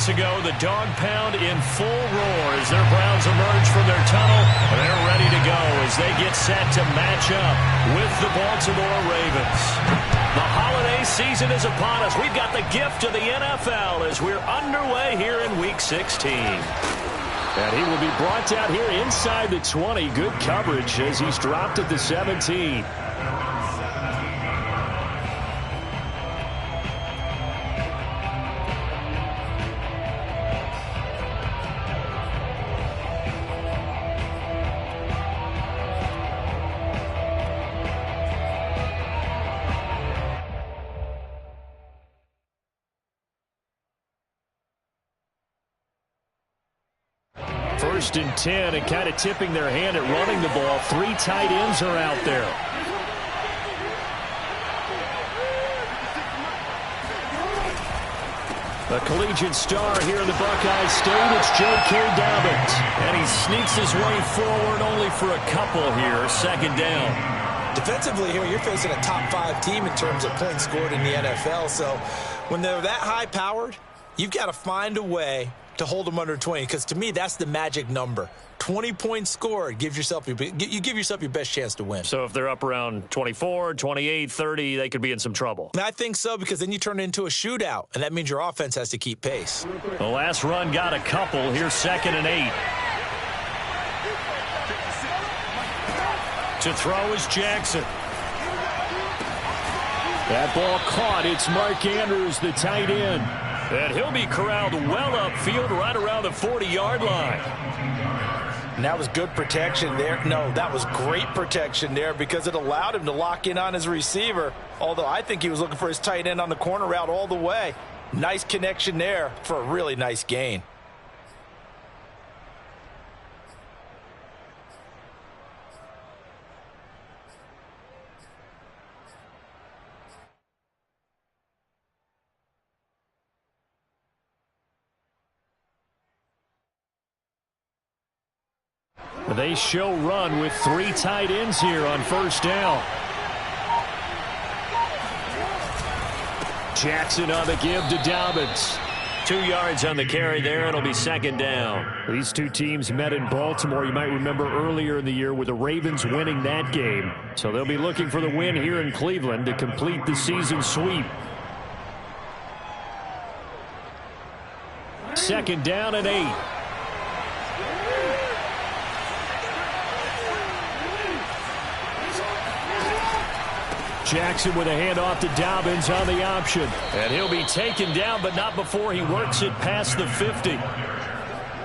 Ago, the dog pound in full roar as their Browns emerge from their tunnel. They're ready to go as they get set to match up with the Baltimore Ravens. The holiday season is upon us. We've got the gift of the NFL as we're underway here in Week 16. And he will be brought down here inside the 20. Good coverage as he's dropped at the 17. First and 10, and kind of tipping their hand at running the ball. 3 tight ends are out there. A collegiate star here in the Buckeye State, it's J.K. Dobbins. And he sneaks his way forward only for a couple here. Second down. Defensively here, you're facing a top 5 team in terms of points scored in the NFL. So when they're that high-powered, you've got to find a way to hold them under 20, because to me that's the magic number. 20 points scored, you give yourself your best chance to win. So if they're up around 24, 28, 30, they could be in some trouble. And I think so, because then you turn it into a shootout, and that means your offense has to keep pace. The last run got a couple. Here's 2nd and 8. To throw is Jackson. That ball caught. It's Mark Andrews, the tight end. And he'll be corralled well upfield right around the 40-yard line. And that was good protection there. No, that was great protection there because it allowed him to lock in on his receiver, although I think he was looking for his tight end on the corner route all the way. Nice connection there for a really nice gain. They show run with 3 tight ends here on first down. Jackson on the give to Dobbins. 2 yards on the carry there. It'll be 2nd down. These two teams met in Baltimore. You might remember earlier in the year with the Ravens winning that game. So they'll be looking for the win here in Cleveland to complete the season sweep. 2nd down and 8. Jackson with a handoff to Dobbins on the option. And he'll be taken down, but not before he works it past the 50.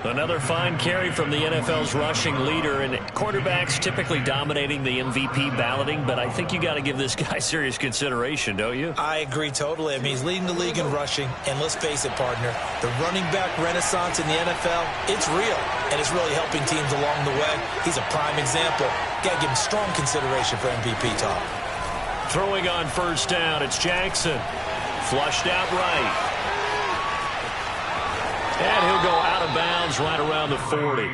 Another fine carry from the NFL's rushing leader, and quarterbacks typically dominating the MVP balloting, but I think you got to give this guy serious consideration, don't you? I agree totally. I mean, he's leading the league in rushing, and let's face it, partner, the running back renaissance in the NFL, it's real, and it's really helping teams along the way. He's a prime example. Got to give him strong consideration for MVP talk. Throwing on first down, it's Jackson. Flushed out right. And he'll go out of bounds right around the 40.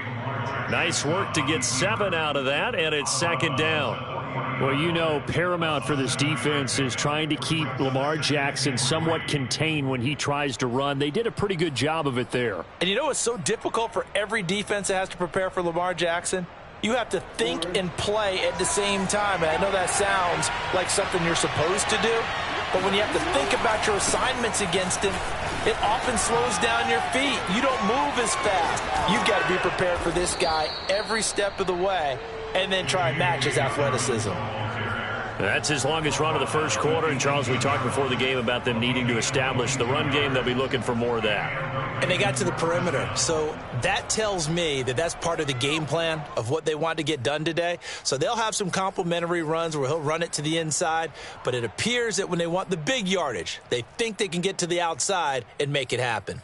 Nice work to get 7 out of that, and it's 2nd down. Well, you know, paramount for this defense is trying to keep Lamar Jackson somewhat contained when he tries to run. They did a pretty good job of it there. And you know it's so difficult for every defense that has to prepare for Lamar Jackson? You have to think and play at the same time. And I know that sounds like something you're supposed to do, but when you have to think about your assignments against him, it often slows down your feet. You don't move as fast. You've got to be prepared for this guy every step of the way and then try and match his athleticism. That's his longest run of the first quarter. And, Charles, we talked before the game about them needing to establish the run game. They'll be looking for more of that. And they got to the perimeter. So that tells me that that's part of the game plan of what they want to get done today. So they'll have some complimentary runs where he'll run it to the inside. But it appears that when they want the big yardage, they think they can get to the outside and make it happen.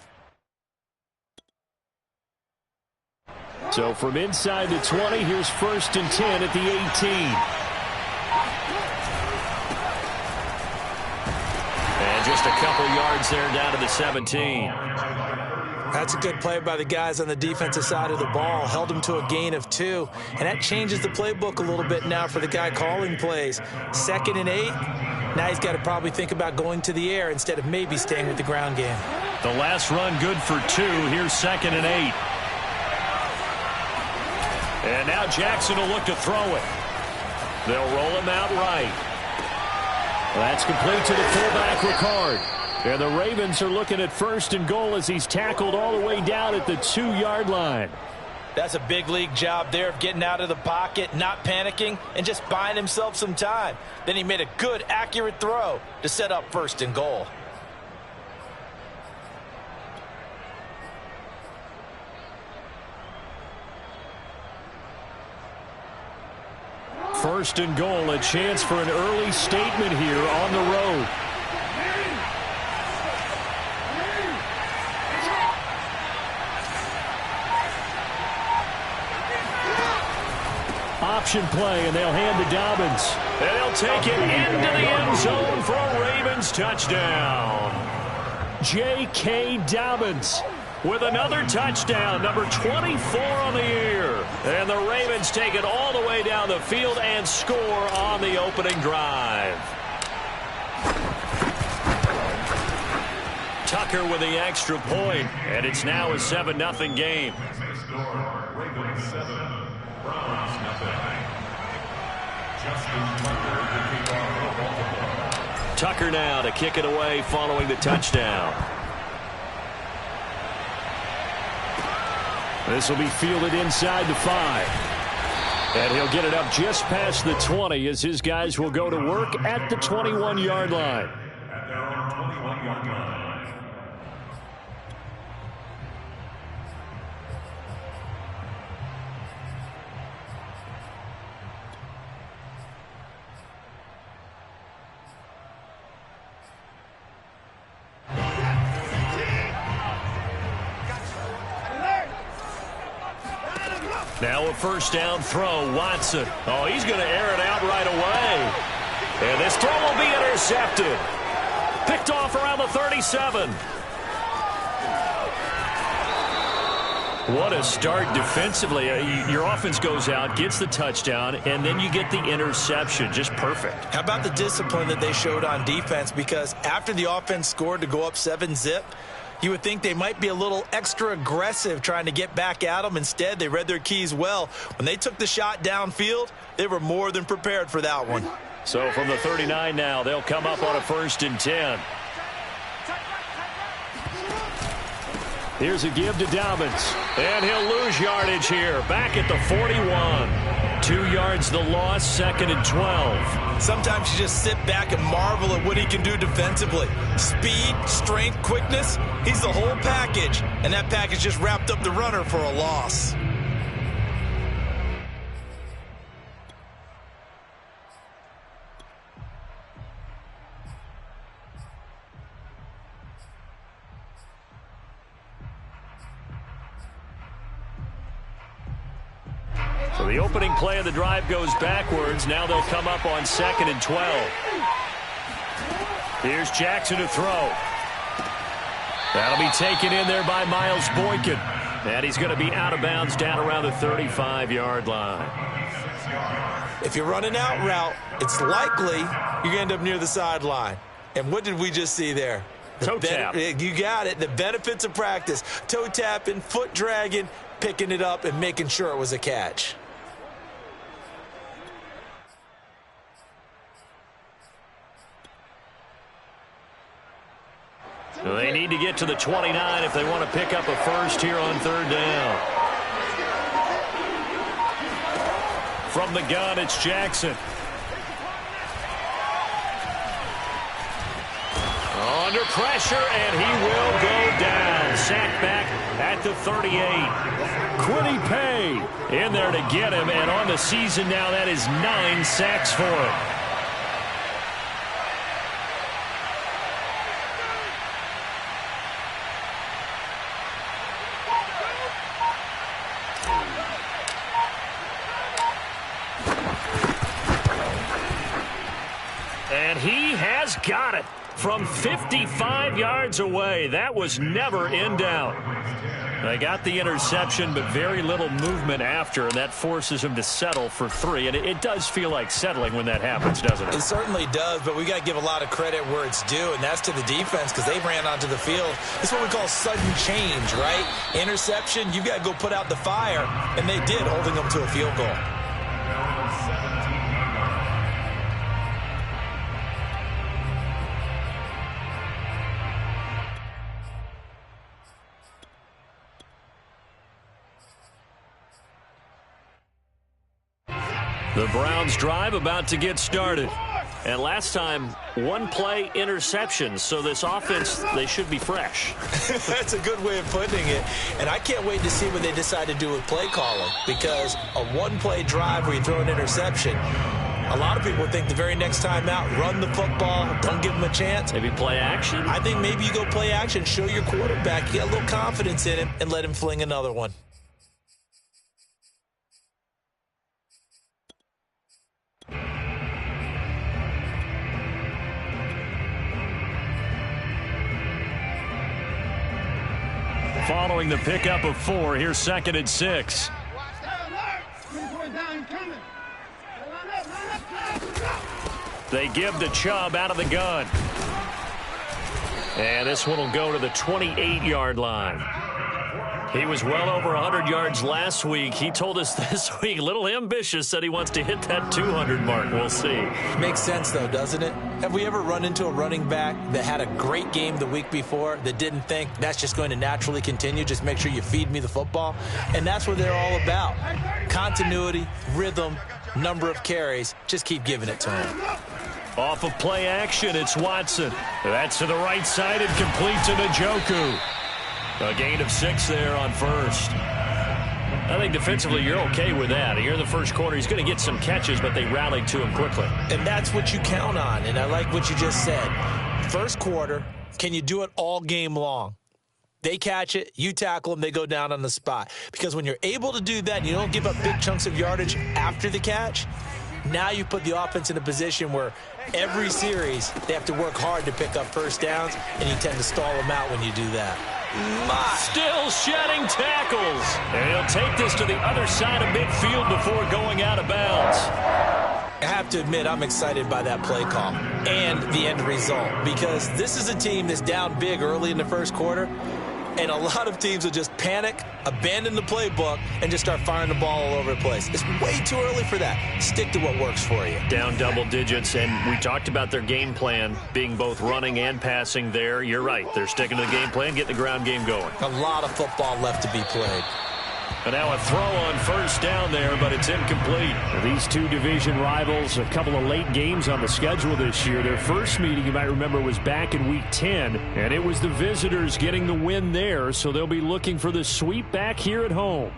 So from inside the 20, here's 1st and 10 at the 18. And just a couple yards there down to the 17. That's a good play by the guys on the defensive side of the ball. Held them to a gain of 2. And that changes the playbook a little bit now for the guy calling plays. 2nd and 8. Now he's got to probably think about going to the air instead of maybe staying with the ground game. The last run good for 2. Here's 2nd and 8. And now Jackson will look to throw it. They'll roll him out right. That's complete to the fullback, Ricard. And the Ravens are looking at 1st and goal as he's tackled all the way down at the 2-yard line. That's a big league job there of getting out of the pocket, not panicking, and just buying himself some time. Then he made a good, accurate throw to set up 1st and goal. First and goal, a chance for an early statement here on the road. Option play, and they'll hand to Dobbins. And they'll take it into the end zone for a Ravens touchdown. J.K. Dobbins with another touchdown, number 24 on the year. And the Ravens take it all the way down the field and score on the opening drive. Tucker with the extra point, and it's now a 7-0 game. Ravens 7, Browns 0. Tucker now to kick it away following the touchdown. This will be fielded inside the 5. And he'll get it up just past the 20 as his guys will go to work at the 21-yard line. At their own 21-yard line. Now a first down throw, Watson. Oh, he's going to air it out right away. And this throw will be intercepted. Picked off around the 37. What a start defensively. Your offense goes out, gets the touchdown, and then you get the interception. Just perfect. How about the discipline that they showed on defense? Because after the offense scored to go up 7-zip, you would think they might be a little extra aggressive trying to get back at them. Instead, they read their keys well. When they took the shot downfield, they were more than prepared for that one. So from the 39 now, they'll come up on a 1st and 10. Here's a give to Dobbins. And he'll lose yardage here. Back at the 41. 2 yards the loss, 2nd and 12. Sometimes you just sit back and marvel at what he can do defensively. Speed, strength, quickness, he's the whole package. And that package just wrapped up the runner for a loss. So the opening play of the drive goes backwards. Now they'll come up on 2nd and 12. Here's Jackson to throw. That'll be taken in there by Miles Boykin. And he's going to be out of bounds down around the 35-yard line. If you're running out route, it's likely you're going to end up near the sideline. And what did we just see there? Toe tap. You got it. The benefits of practice. Toe tapping, foot dragging, picking it up, and making sure it was a catch. They need to get to the 29 if they want to pick up a first here on 3rd down. From the gun, it's Jackson. Under pressure, and he will go down. Sacked back at the 38. Quiddy Pay in there to get him, and on the season now, that is 9 sacks for him. And he has got it. from 55 yards away. That was never in doubt. They got the interception, but very little movement after, and that forces him to settle for 3. And it does feel like settling when that happens, doesn't it? It certainly does, but we got to give a lot of credit where it's due, and that's to the defense because they ran onto the field. It's what we call sudden change, right? Interception, you got to go put out the fire, and they did, holding them to a field goal. The Browns drive about to get started. And last time, one play interception. So this offense, they should be fresh. That's a good way of putting it. And I can't wait to see what they decide to do with play calling. Because a one-play drive where you throw an interception, a lot of people think the very next time out, run the football, don't give them a chance. Maybe play action? I think maybe you go play action, show your quarterback, you got a little confidence in him, and let him fling another one. Following the pickup of 4, here's 2nd and 6. They give the Chubb out of the gun. And this one will go to the 28-yard line. He was well over 100 yards last week. He told us this week, a little ambitious, said he wants to hit that 200 mark. We'll see. Makes sense, though, doesn't it? Have we ever run into a running back that had a great game the week before that didn't think that's just going to naturally continue? Just make sure you feed me the football. And that's what they're all about. Continuity, rhythm, number of carries. Just keep giving it to him. Off of play action, it's Watson. That's to the right side and complete to Njoku. A gain of 6 there on first. I think defensively you're okay with that. Here in the first quarter, he's going to get some catches, but they rallied to him quickly. And that's what you count on, and I like what you just said. First quarter, can you do it all game long? They catch it, you tackle them, they go down on the spot. Because when you're able to do that and you don't give up big chunks of yardage after the catch, now you put the offense in a position where every series they have to work hard to pick up first downs, and you tend to stall them out when you do that. Still shedding tackles. And he'll take this to the other side of midfield before going out of bounds. I have to admit, I'm excited by that play call and the end result because this is a team that's down big early in the first quarter, and a lot of teams will just panic, abandon the playbook, and just start firing the ball all over the place. It's way too early for that. Stick to what works for you. Down double digits, and we talked about their game plan being both running and passing there. You're right. They're sticking to the game plan, getting the ground game going. A lot of football left to be played. And now a throw on first down there, but it's incomplete. These two division rivals, a couple of late games on the schedule this year. Their first meeting, you might remember, was back in Week 10, and it was the visitors getting the win there, so they'll be looking for the sweep back here at home.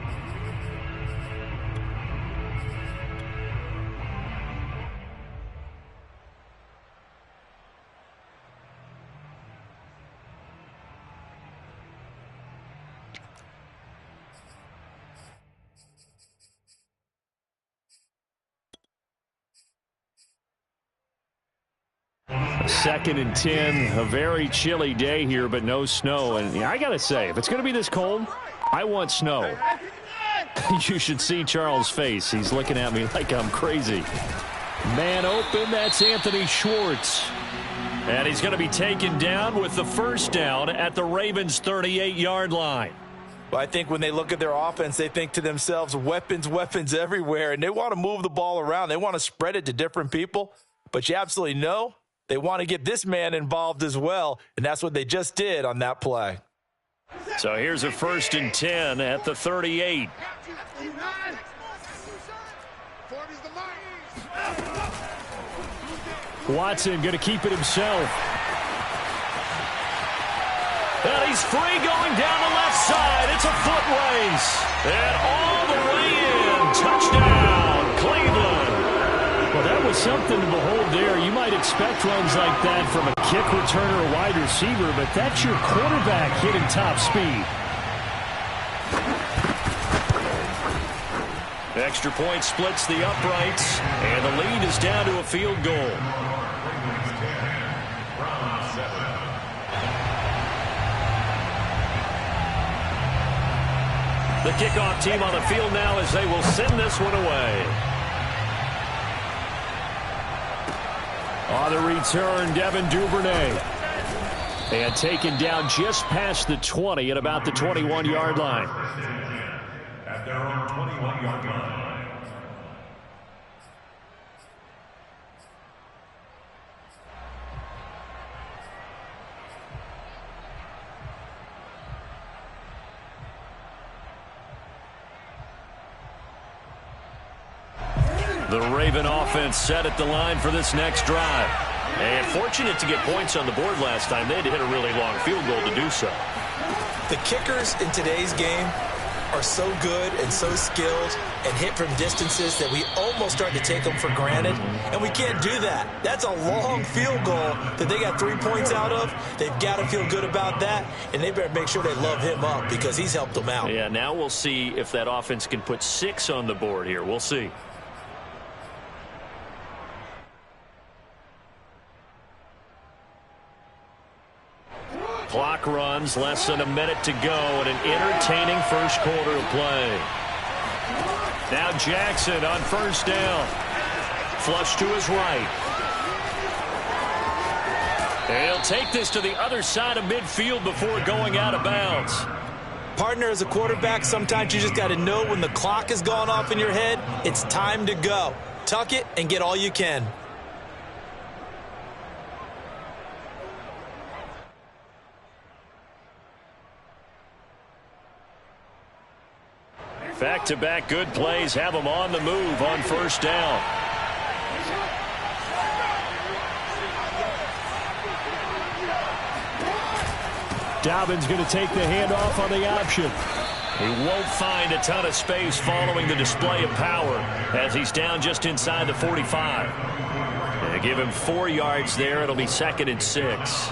Second and 10, a very chilly day here, but no snow. And I got to say, if it's going to be this cold, I want snow. You should see Charles' face. He's looking at me like I'm crazy. Man open, that's Anthony Schwartz. And he's going to be taken down with the first down at the Ravens' 38-yard line. Well, I think when they look at their offense, they think to themselves, weapons, weapons everywhere, and they want to move the ball around. They want to spread it to different people, but you absolutely know they want to get this man involved as well, and that's what they just did on that play. So here's a 1st and 10 at the 38. Watson going to keep it himself. And he's free going down the left side. It's a foot race. And all the way in. Touchdown, Cleveland. Well, that was something to behold there. You might expect runs like that from a kick returner or wide receiver, but that's your quarterback hitting top speed. Extra point splits the uprights, and the lead is down to a field goal. The kickoff team on the field now as they will send this one away. On the return, Devin Duvernay. And taken down just past the 20 at about the 21-yard line. At their own 21-yard line. The Raven offense set at the line for this next drive. And fortunate to get points on the board last time. They had to hit a really long field goal to do so. The kickers in today's game are so good and so skilled and hit from distances that we almost start to take them for granted. And we can't do that. That's a long field goal that they got 3 points out of. They've got to feel good about that, and they better make sure they love him up because he's helped them out. Yeah, now we'll see if that offense can put 6 on the board here. We'll see. Clock runs, less than a minute to go, and an entertaining first quarter of play. Now Jackson on first down. Flush to his right. And he'll take this to the other side of midfield before going out of bounds. Partner, as a quarterback, sometimes you just got to know when the clock has gone off in your head, it's time to go. Tuck it and get all you can. Back-to-back good plays have them on the move on first down. Dobbins going to take the handoff on the option. He won't find a ton of space following the display of power as he's down just inside the 45. They give him 4 yards there. It'll be 2nd and 6.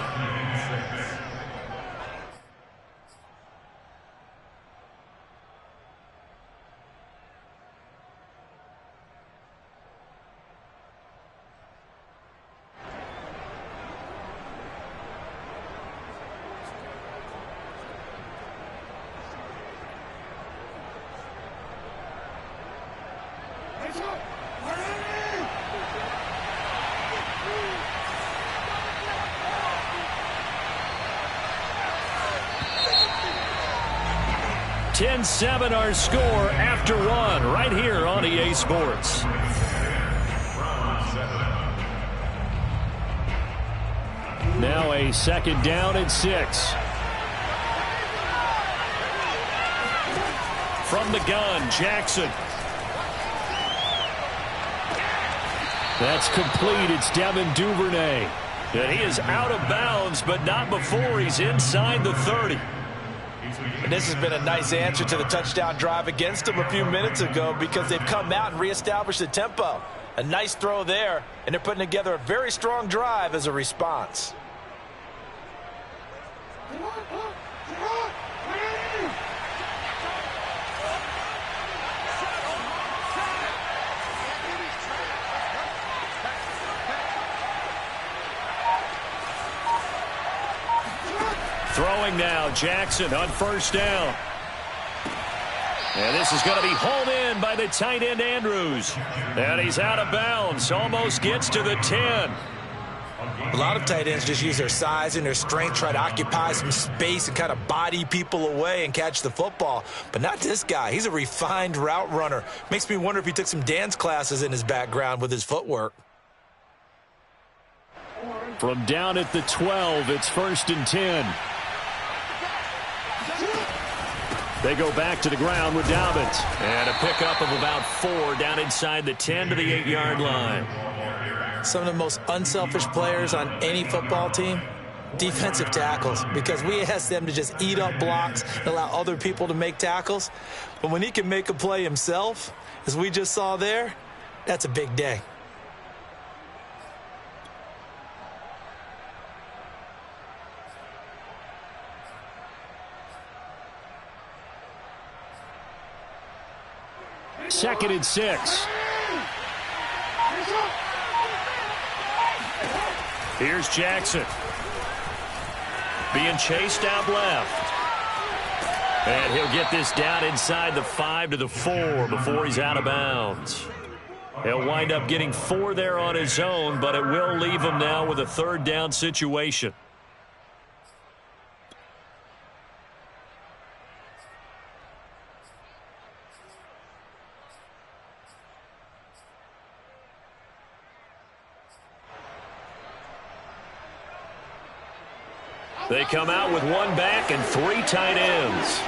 $10-7 our score after 1 right here on EA Sports. Now a 2nd down and 6. From the gun, Jackson. That's complete. It's Devin Duvernay. And he is out of bounds, but not before he's inside the 30. And this has been a nice answer to the touchdown drive against them a few minutes ago because they've come out and reestablished the tempo. A nice throw there, and they're putting together a very strong drive as a response. Throwing now, Jackson on first down. And this is going to be hauled in by the tight end, Andrews. And he's out of bounds, almost gets to the 10. A lot of tight ends just use their size and their strength, try to occupy some space and kind of body people away and catch the football. But not this guy. He's a refined route runner. Makes me wonder if he took some dance classes in his background with his footwork. From down at the 12, it's 1st and 10. They go back to the ground with Dobbins. And a pickup of about 4 down inside the 10 to the 8-yard line. Some of the most unselfish players on any football team, defensive tackles, because we ask them to just eat up blocks and allow other people to make tackles. But when he can make a play himself, as we just saw there, that's a big day. Second and 6. Here's Jackson. Being chased out left. And he'll get this down inside the 5 to the 4 before he's out of bounds. He'll wind up getting 4 there on his own, but it will leave him now with a third down situation. They come out with 1 back and 3 tight ends.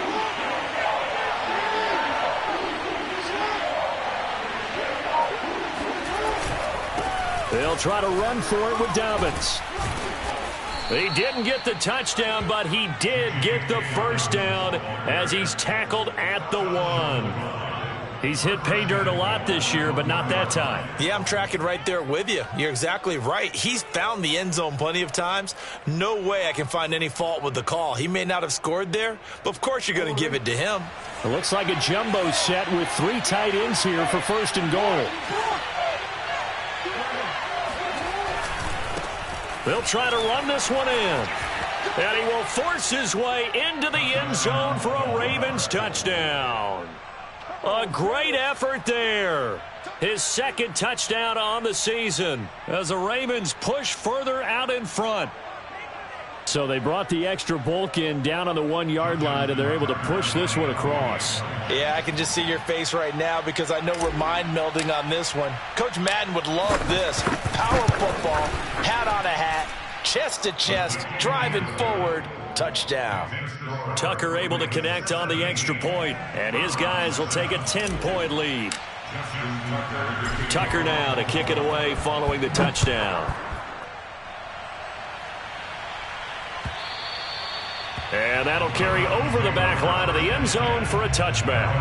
They'll try to run for it with Dobbins. He didn't get the touchdown, but he did get the first down as he's tackled at the 1. He's hit pay dirt a lot this year, but not that time. Yeah, I'm tracking right there with you. You're exactly right. He's found the end zone plenty of times. No way I can find any fault with the call. He may not have scored there, but of course you're going to give it to him. It looks like a jumbo set with 3 tight ends here for first and goal. They'll try to run this one in. And he will force his way into the end zone for a Ravens touchdown. A great effort there. His second touchdown on the season as the Ravens push further out in front. So they brought the extra bulk in down on the 1-yard line, and they're able to push this one across. Yeah, I can just see your face right now because I know we're mind melding on this one. Coach Madden would love this. Power football, hat on a hat, chest to chest, driving forward, touchdown. Tucker able to connect on the extra point, and his guys will take a 10-point lead. Tucker now to kick it away following the touchdown. And that'll carry over the back line of the end zone for a touchback.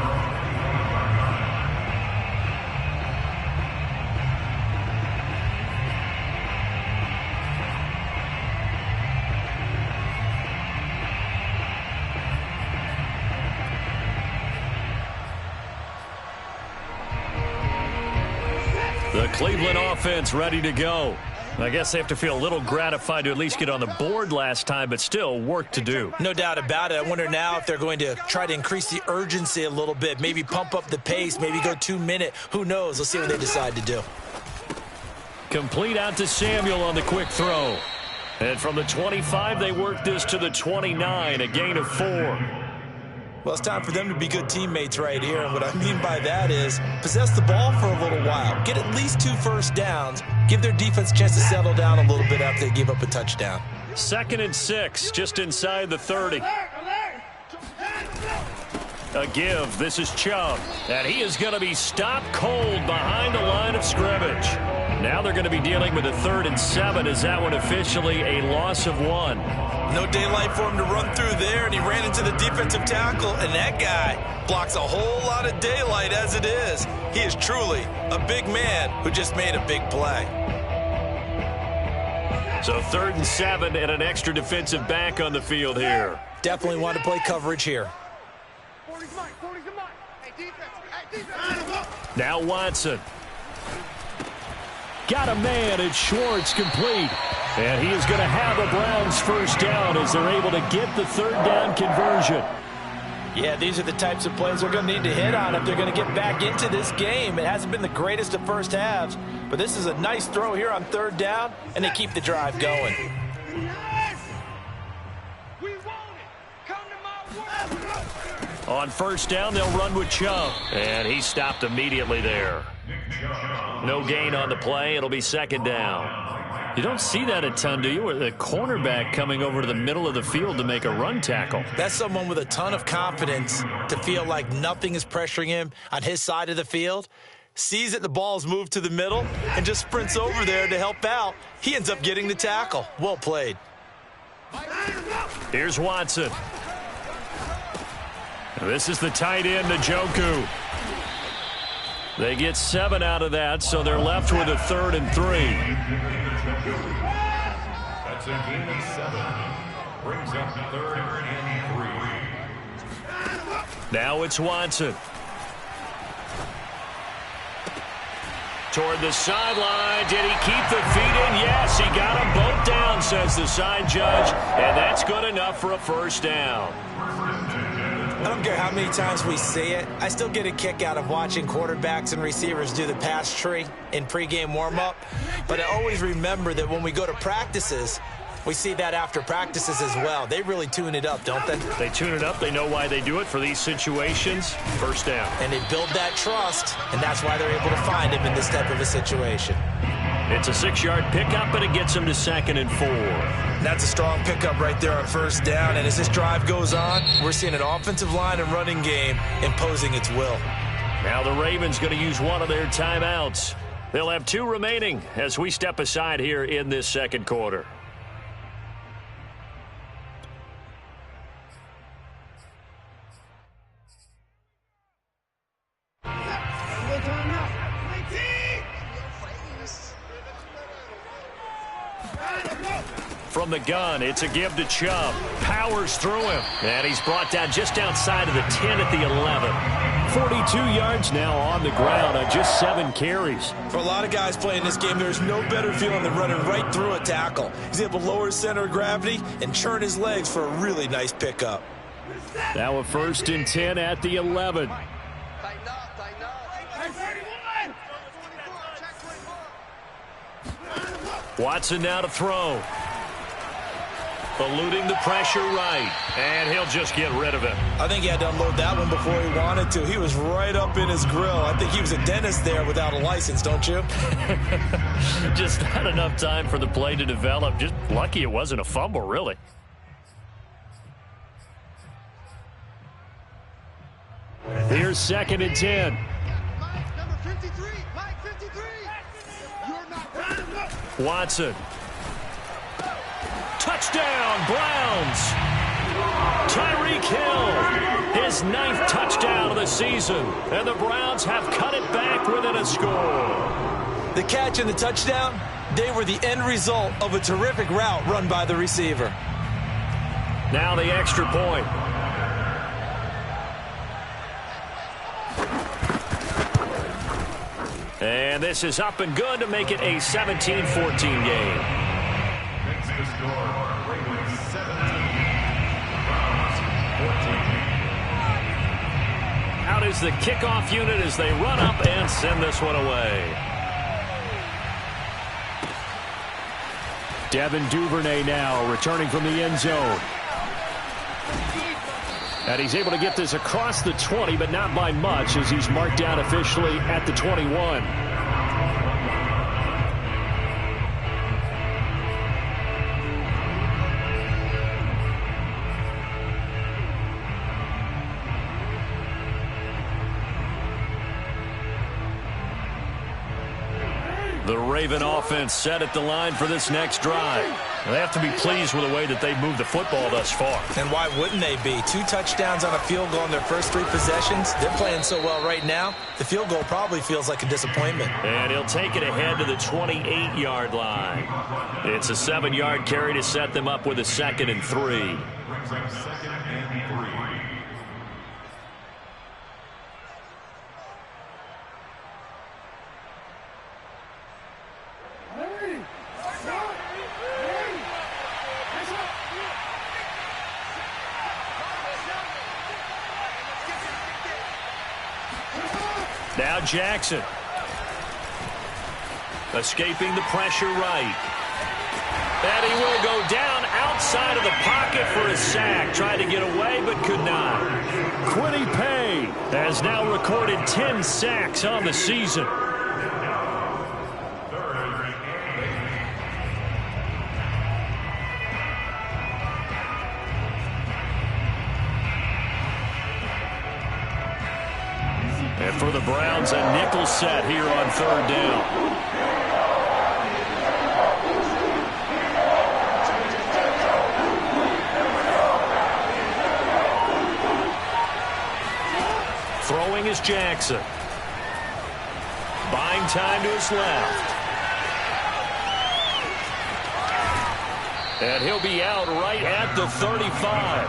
The Cleveland offense ready to go. I guess they have to feel a little gratified to at least get on the board last time, but still work to do. No doubt about it. I wonder now if they're going to try to increase the urgency a little bit, maybe pump up the pace, maybe go 2-minute. Who knows? Let's see what they decide to do. Complete out to Samuel on the quick throw. And from the 25, they work this to the 29, a gain of 4. Well, it's time for them to be good teammates right here. And what I mean by that is possess the ball for a little while. Get at least 2 first downs. Give their defense a chance to settle down a little bit after they give up a touchdown. 2nd and 6, just inside the 30. A give. This is Chubb. And he is going to be stopped cold behind the line of scrimmage. Now they're going to be dealing with a 3rd and 7. Is that one officially a loss of 1? No daylight for him to run through there, and he ran into the defensive tackle, and that guy blocks a whole lot of daylight as it is. He is truly a big man who just made a big play. So 3rd and 7 and an extra defensive back on the field here. Definitely want to play coverage here. Now Watson. Got a man, it's Schwartz, complete. And he is going to have a Browns first down as they're able to get the 3rd down conversion. Yeah, these are the types of plays they're going to need to hit on if they're going to get back into this game. It hasn't been the greatest of first halves, but this is a nice throw here on 3rd down, and they keep the drive going. On 1st down, they'll run with Chubb. And he stopped immediately there. No gain on the play. It'll be 2nd down. You don't see that a ton, do you? With a cornerback coming over to the middle of the field to make a run tackle. That's someone with a ton of confidence to feel like nothing is pressuring him on his side of the field. Sees that the ball's moved to the middle and just sprints over there to help out. He ends up getting the tackle. Well played. Here's Watson. This is the tight end, Njoku. They get 7 out of that, so they're left with a 3rd and 3. That's a gain of 7. Brings up 3rd and 3. Now it's Watson. Toward the sideline. Did he keep the feet in? Yes, he got them both down, says the side judge. And that's good enough for a first down. I don't care how many times we see it. I still get a kick out of watching quarterbacks and receivers do the pass tree in pregame warm-up. But I always remember that when we go to practices, we see that after practices as well. They really tune it up, don't they? They tune it up. They know why they do it for these situations. First down. And they build that trust, and that's why they're able to find him in this type of a situation. It's a 6-yard pickup, and it gets him to 2nd and 4. That's a strong pickup right there on first down. And as this drive goes on, we're seeing an offensive line and running game imposing its will. Now the Ravens going to use one of their timeouts. They'll have 2 remaining as we step aside here in this second quarter. From the gun, it's a give to Chubb. Powers through him. And he's brought down just outside of the 10 at the 11. 42 yards now on the ground on just 7 carries. For a lot of guys playing this game, there's no better feeling than running right through a tackle. He's able to lower his center of gravity and churn his legs for a really nice pickup. Now a 1st and 10 at the 11. Watson now to throw. Eluding the pressure right. And he'll just get rid of it. I think he had to unload that one before he wanted to. He was right up in his grill. I think he was a dentist there without a license, don't you? Just not enough time for the play to develop. Just lucky it wasn't a fumble, really. Here's 2nd and 10. Number 53, Mike 53. You're not Watson. Touchdown, Browns. Tyreek Hill, his 9th touchdown of the season. And the Browns have cut it back within a score. The catch and the touchdown, they were the end result of a terrific route run by the receiver. Now the extra point. And this is up and good to make it a 17-14 game. Makes the score. Ravens 17. Browns 14. Out is the kickoff unit as they run up and send this one away. Devin Duvernay now returning from the end zone. And he's able to get this across the 20, but not by much as he's marked down officially at the 21. The Raven offense set at the line for this next drive. They have to be pleased with the way that they've moved the football thus far. And why wouldn't they be? 2 touchdowns on a field goal in their first 3 possessions. They're playing so well right now, the field goal probably feels like a disappointment. And he'll take it ahead to the 28-yard line. It's a 7-yard carry to set them up with a 2nd and 3. Brings up 2nd and 3. Now Jackson. Escaping the pressure right. And he will go down outside of the pocket for a sack. Tried to get away but could not. Quiddy Pay has now recorded 10 sacks on the season. And for the Browns, a nickel set here on 3rd down. Throwing is Jackson. Buying time to his left. And he'll be out right at the 35.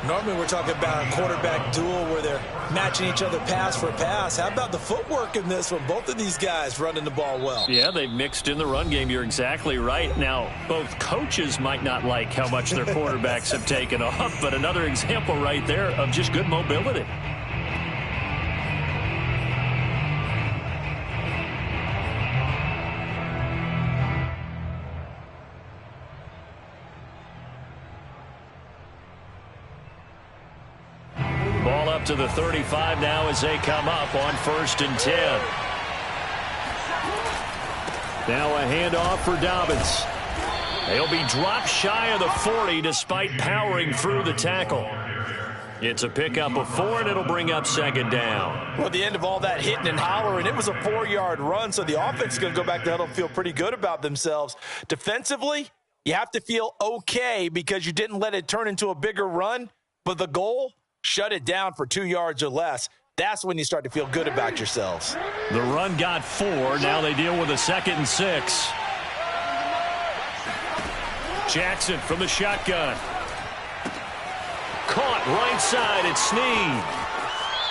Normally we're talking about a quarterback duel where they're matching each other pass for pass. How about the footwork in this one? Both of these guys running the ball well. Yeah, they've mixed in the run game. You're exactly right. Now, both coaches might not like how much their quarterbacks have taken off, but another example right there of just good mobility. Ball up to the 35 now as they come up on 1st and 10. Now a handoff for Dobbins. They'll be dropped shy of the 40 despite powering through the tackle. It's a pickup of 4, and it'll bring up 2nd down. Well, at the end of all that hitting and hollering, it was a 4-yard run, so the offense is going to go back to huddle and feel pretty good about themselves. Defensively, you have to feel okay because you didn't let it turn into a bigger run, but the goal, shut it down for 2 yards or less. That's when you start to feel good about yourselves. The run got 4. Now they deal with a 2nd and 6. Jackson from the shotgun. Caught right side. It's Snead.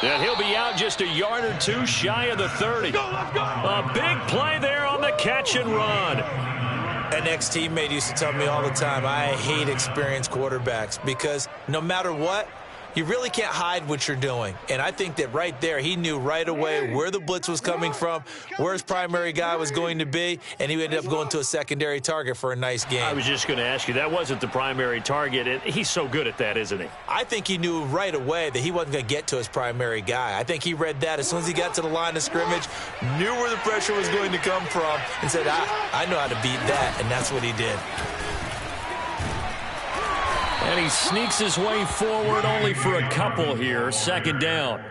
And he'll be out just a yard or 2 shy of the 30. A big play there on the catch and run. An ex-teammate used to tell me all the time, I hate experienced quarterbacks because no matter what, you really can't hide what you're doing. And I think that right there, he knew right away where the blitz was coming from, where his primary guy was going to be, and he ended up going to a secondary target for a nice game. I was just going to ask you, that wasn't the primary target, and he's so good at that, isn't he? I think he knew right away that he wasn't going to get to his primary guy. I think he read that as soon as he got to the line of scrimmage, knew where the pressure was going to come from, and said, I know how to beat that, and that's what he did. And he sneaks his way forward only for a couple here. 2nd down.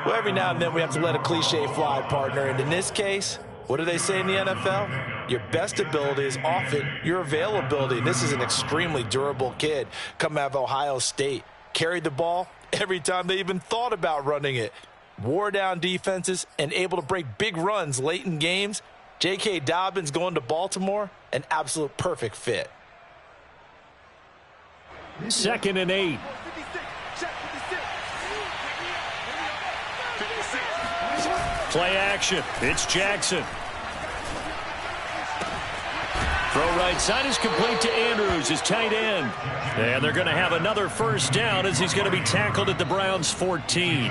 Well, every now and then we have to let a cliche fly, partner. And in this case, what do they say in the NFL? Your best ability is often your availability. And this is an extremely durable kid coming out of Ohio State. Carried the ball every time they even thought about running it. Wore down defenses and able to break big runs late in games. J.K. Dobbins going to Baltimore, an absolute perfect fit. 2nd and 8. Play action. It's Jackson. Throw right side is complete to Andrews, his tight end. And they're going to have another 1st down as he's going to be tackled at the Browns' 14.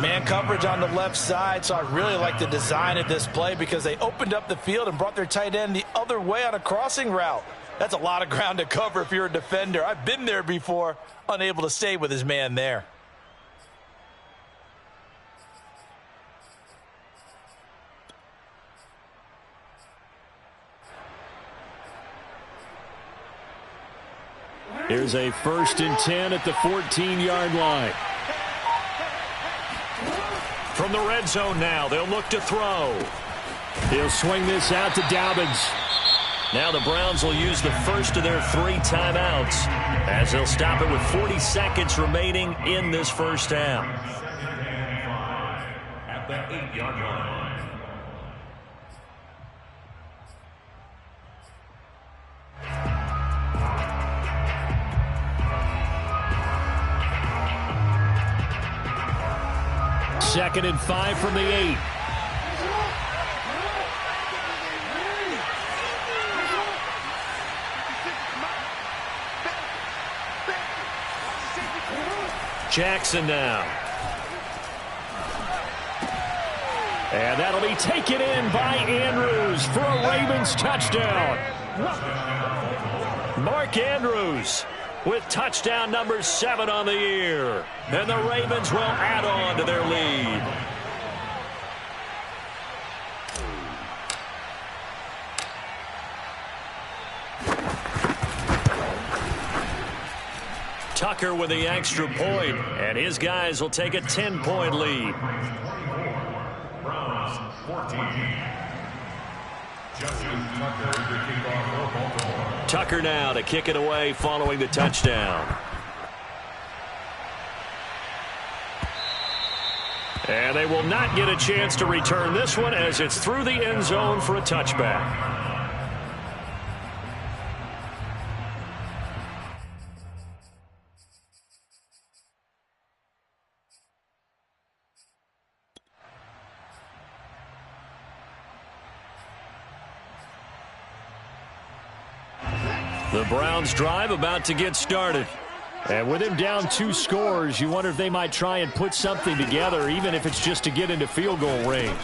Man coverage on the left side, so I really like the design of this play because they opened up the field and brought their tight end the other way on a crossing route. That's a lot of ground to cover if you're a defender. I've been there before, unable to stay with his man there. Here's a 1st and 10 at the 14-yard line. From the red zone now, they'll look to throw. He'll swing this out to Dobbins. Now the Browns will use the first of their 3 timeouts as they'll stop it with 40 seconds remaining in this 1st half. At the 8-yard line. Second and 5 from the 8. Jackson now. And that'll be taken in by Andrews for a Ravens touchdown. Mark Andrews with touchdown number 7 on the year. And the Ravens will add on to their lead. Tucker with the extra point, and his guys will take a 10-point lead. Browns 14. Justin Tucker to kick off for Baltimore. Tucker now to kick it away following the touchdown. And they will not get a chance to return this one as it's through the end zone for a touchback. The Browns drive about to get started. And with him down 2 scores, you wonder if they might try and put something together, even if it's just to get into field goal range.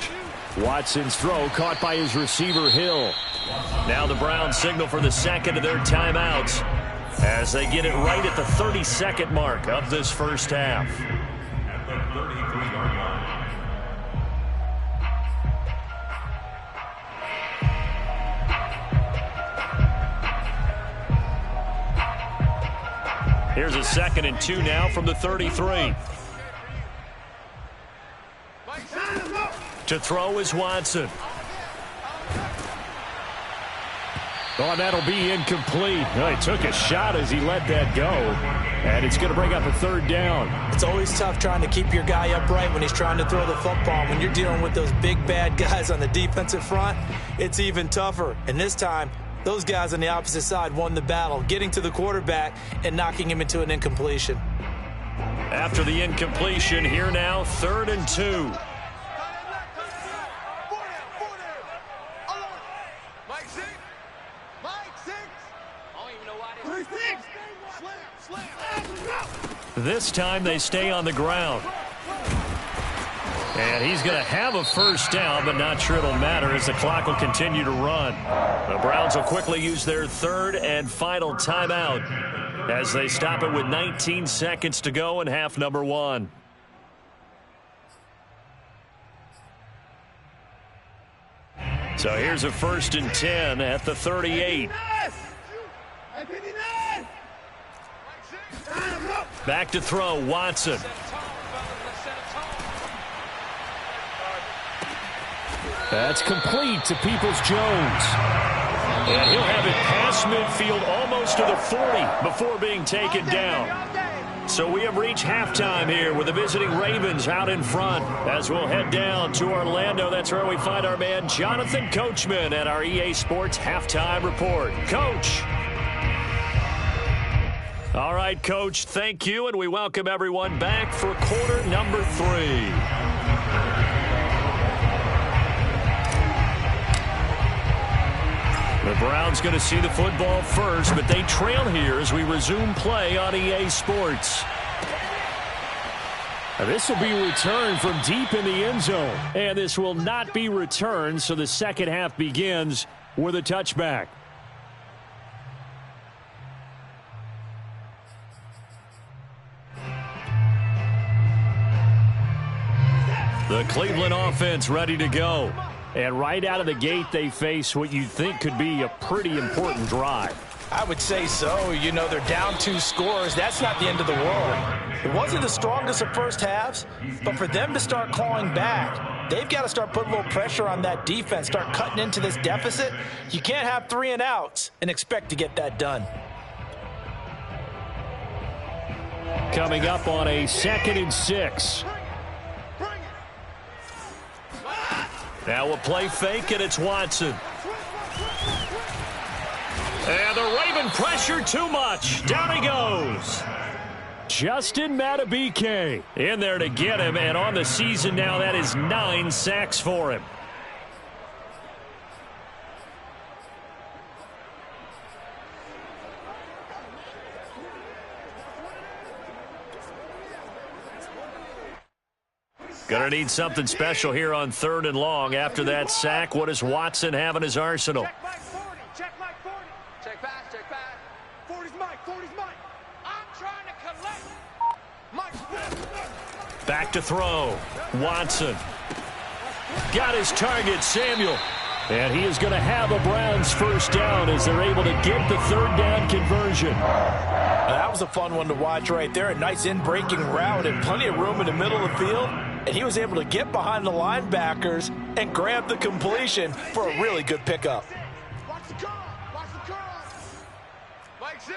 Watson's throw caught by his receiver, Hill. Now the Browns signal for the second of their timeouts as they get it right at the 32nd mark of this first half. At the 33-yard line. Here's a 2nd and 2 now from the 33. To throw is Watson. Oh, and that'll be incomplete. Well, he took a shot as he let that go. And it's going to bring up a 3rd down. It's always tough trying to keep your guy upright when he's trying to throw the football. When you're dealing with those big, bad guys on the defensive front, it's even tougher. And this time, those guys on the opposite side won the battle, getting to the quarterback and knocking him into an incompletion. After the incompletion, here now, 3rd and 2. This time they stay on the ground. And he's going to have a first down, but not sure it'll matter as the clock will continue to run. The Browns will quickly use their 3rd and final timeout as they stop it with 19 seconds to go in half number 1. So here's a 1st and 10 at the 38. Back to throw, Watson. That's complete to Peoples-Jones. And he'll have it past midfield almost to the 40 before being taken down. So we have reached halftime here with the visiting Ravens out in front. As we'll head down to Orlando, that's where we find our man Jonathan Coachman at our EA Sports Halftime Report. Coach. All right, Coach, thank you, and we welcome everyone back for quarter number 3. The Browns going to see the football first, but they trail here as we resume play on EA Sports. This will be returned from deep in the end zone, and this will not be returned, so the second half begins with a touchback. The Cleveland offense ready to go. And right out of the gate, they face what you'd think could be a pretty important drive. I would say so. You know, they're down 2 scores. That's not the end of the world. It wasn't the strongest of first halves, but for them to start clawing back, they've got to start putting a little pressure on that defense, start cutting into this deficit. You can't have 3 and outs and expect to get that done. Coming up on a 2nd and 6. Now a play fake, and it's Watson. And the Raven pressure too much. Down he goes. Justin Matabike In there to get him, and on the season now, that is 9 sacks for him. Gonna need something special here on 3rd and long. After that sack, what does Watson have in his arsenal? Check Mike 40. Check Mike 40. Check back. Check back. 40's Mike. 40's Mike. I'm trying to collect. Mike. Back to throw. Watson. Got his target, Samuel. And he is going to have a Browns first down as they're able to get the 3rd down conversion. That was a fun one to watch right there. A nice in-breaking route and plenty of room in the middle of the field. And he was able to get behind the linebackers and grab the completion for a really good pickup. Watch the curl. Watch the curl. Mike, sing.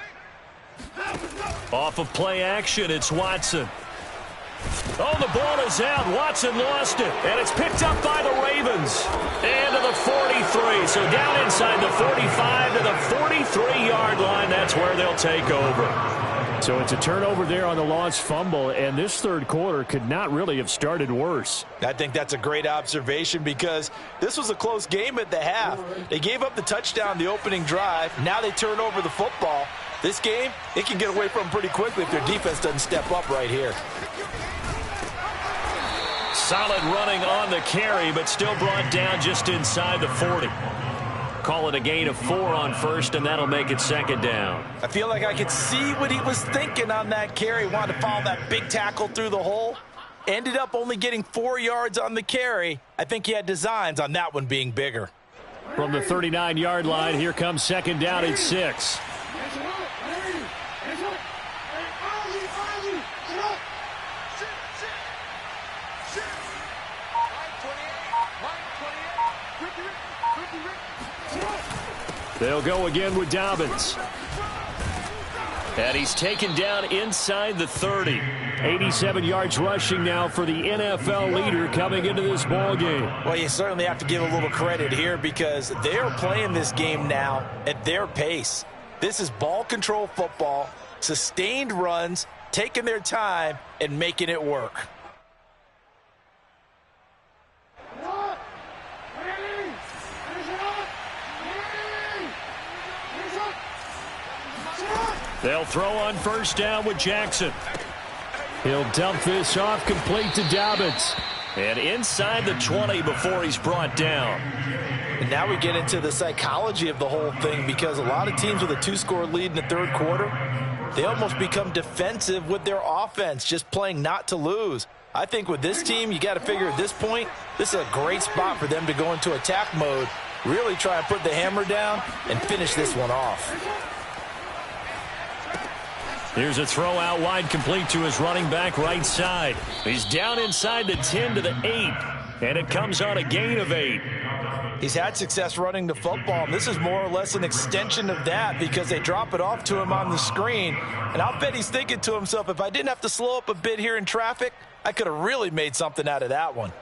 Off of play action, it's Watson. Oh, the ball is out. Watson lost it, and it's picked up by the Ravens. And to the 43, so down inside the 45 to the 43-yard line. That's where they'll take over. So it's a turnover there on the lost fumble, and this third quarter could not really have started worse. I think that's a great observation because this was a close game at the half. They gave up the touchdown the opening drive. Now they turn over the football. This game, it can get away from them pretty quickly if their defense doesn't step up right here. Solid running on the carry, but still brought down just inside the 40. Call it a gain of 4 on first, and that'll make it second down. I feel like I could see what he was thinking on that carry. Wanted to follow that big tackle through the hole. Ended up only getting 4 yards on the carry. I think he had designs on that one being bigger. From the 39-yard line, here comes second down at 6. They'll go again with Dobbins. And he's taken down inside the 30. 87 yards rushing now for the NFL leader coming into this ball game. Well, you certainly have to give a little credit here because they are playing this game now at their pace. This is ball control football, sustained runs, taking their time, and making it work. They'll throw on first down with Jackson. He'll dump this off complete to Dobbins. And inside the 20 before he's brought down. And now we get into the psychology of the whole thing because a lot of teams with a 2-score lead in the third quarter, they almost become defensive with their offense, just playing not to lose. I think with this team, you got to figure at this point, this is a great spot for them to go into attack mode, really try and put the hammer down and finish this one off. Here's a throw out wide complete to his running back right side. He's down inside the 10 to the 8, and it comes on a gain of 8. He's had success running the football, and this is more or less an extension of that because they drop it off to him on the screen. And I'll bet he's thinking to himself, if I didn't have to slow up a bit here in traffic, I could have really made something out of that one.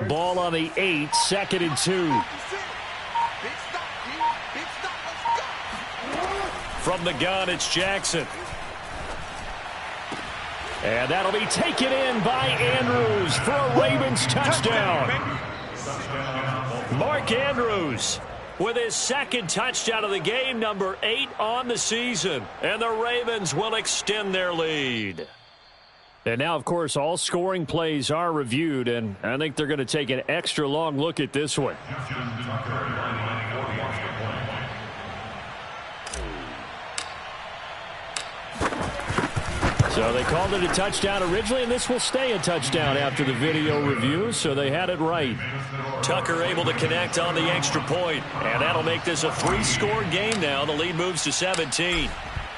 Ball on the 8, 2nd and 2. From the gun, it's Jackson. And that'll be taken in by Andrews for a Ravens touchdown. Mark Andrews with his second touchdown of the game, number 8 on the season. And the Ravens will extend their lead. And now, of course, all scoring plays are reviewed, and I think they're going to take an extra long look at this one. So they called it a touchdown originally, and this will stay a touchdown after the video review, so they had it right. Tucker able to connect on the extra point, and that'll make this a 3-score game now. The lead moves to 17.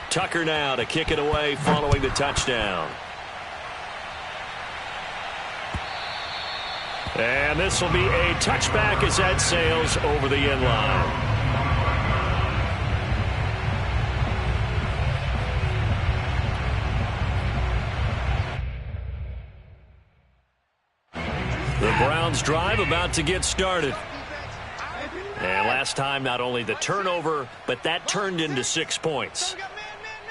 Tucker now to kick it away following the touchdown. And this will be a touchback as that sails over the end line. The Browns drive about to get started. And last time, not only the turnover, but that turned into 6 points.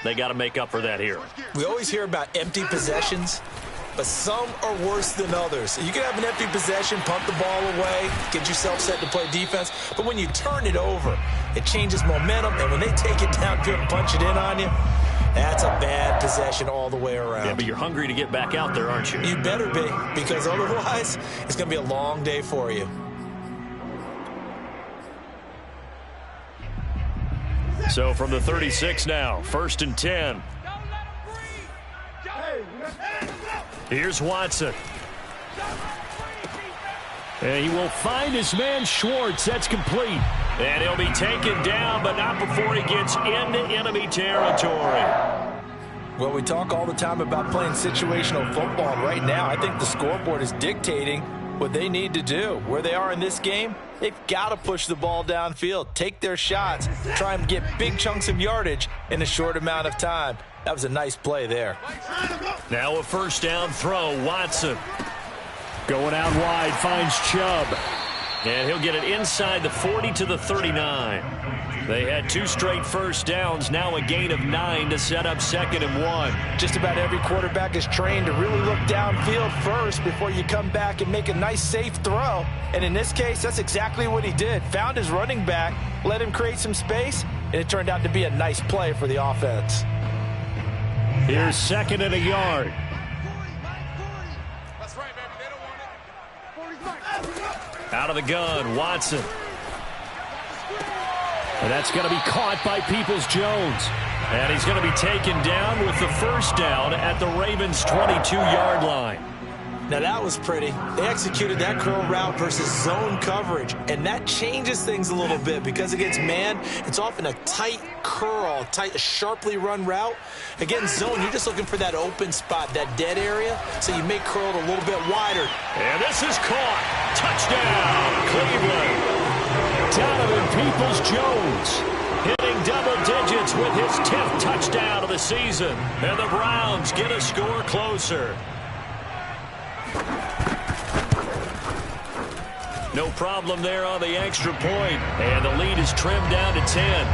They got to make up for that here. We always hear about empty possessions, but some are worse than others. You can have an empty possession, pump the ball away, get yourself set to play defense, but when you turn it over, it changes momentum, and when they take it downfield and punch it in on you, that's a bad possession all the way around. Yeah, but you're hungry to get back out there, aren't you? You better be, because otherwise, it's going to be a long day for you. So from the 36 now, 1st and 10. Here's Watson. And he will find his man Schwartz. That's complete. And he'll be taken down, but not before he gets into enemy territory. Well, we talk all the time about playing situational football. Right now, I think the scoreboard is dictating what they need to do. Where they are in this game, they've got to push the ball downfield, take their shots, try and get big chunks of yardage in a short amount of time. That was a nice play there. Now a first down throw. Watson. Going out wide, finds Chubb. And he'll get it inside the 40 to the 39. They had 2 straight first downs. Now a gain of 9 to set up 2nd and 1. Just about every quarterback is trained to really look downfield first before you come back and make a nice, safe throw. And in this case, that's exactly what he did. Found his running back, let him create some space, and it turned out to be a nice play for the offense. Here's 2nd and a yard. That's right, baby. They don't want it. Out of the gun, Watson. And that's going to be caught by Peoples-Jones. And he's going to be taken down with the first down at the Ravens' 22-yard line. Now that was pretty. They executed that curl route versus zone coverage, and that changes things a little bit because against man, it's often a tight curl, sharply run route. Against zone, you're just looking for that open spot, that dead area, so you make curl a little bit wider. And this is caught. Touchdown, Cleveland. Donovan Peoples-Jones Hitting double digits with his 10th touchdown of the season. And the Browns get a score closer. No problem there on the extra point. And the lead is trimmed down to 10.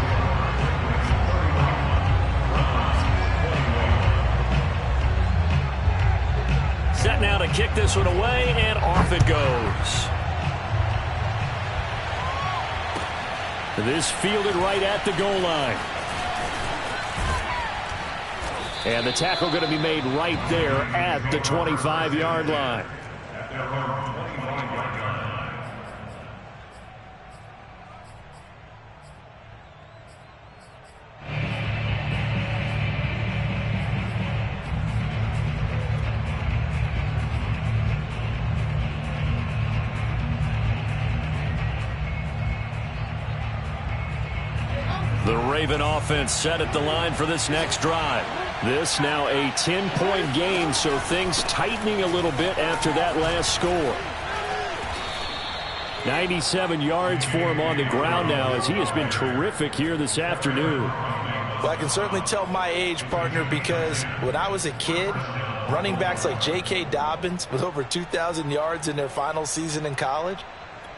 Set now to kick this one away, and off it goes. This fielded right at the goal line. And the tackle going to be made right there at the 25-yard line. The Raven offense set at the line for this next drive. This now a 10-point game, so things tightening a little bit after that last score. 97 yards for him on the ground now as he has been terrific here this afternoon. Well, I can certainly tell my age, partner, because when I was a kid, running backs like J.K. Dobbins with over 2,000 yards in their final season in college,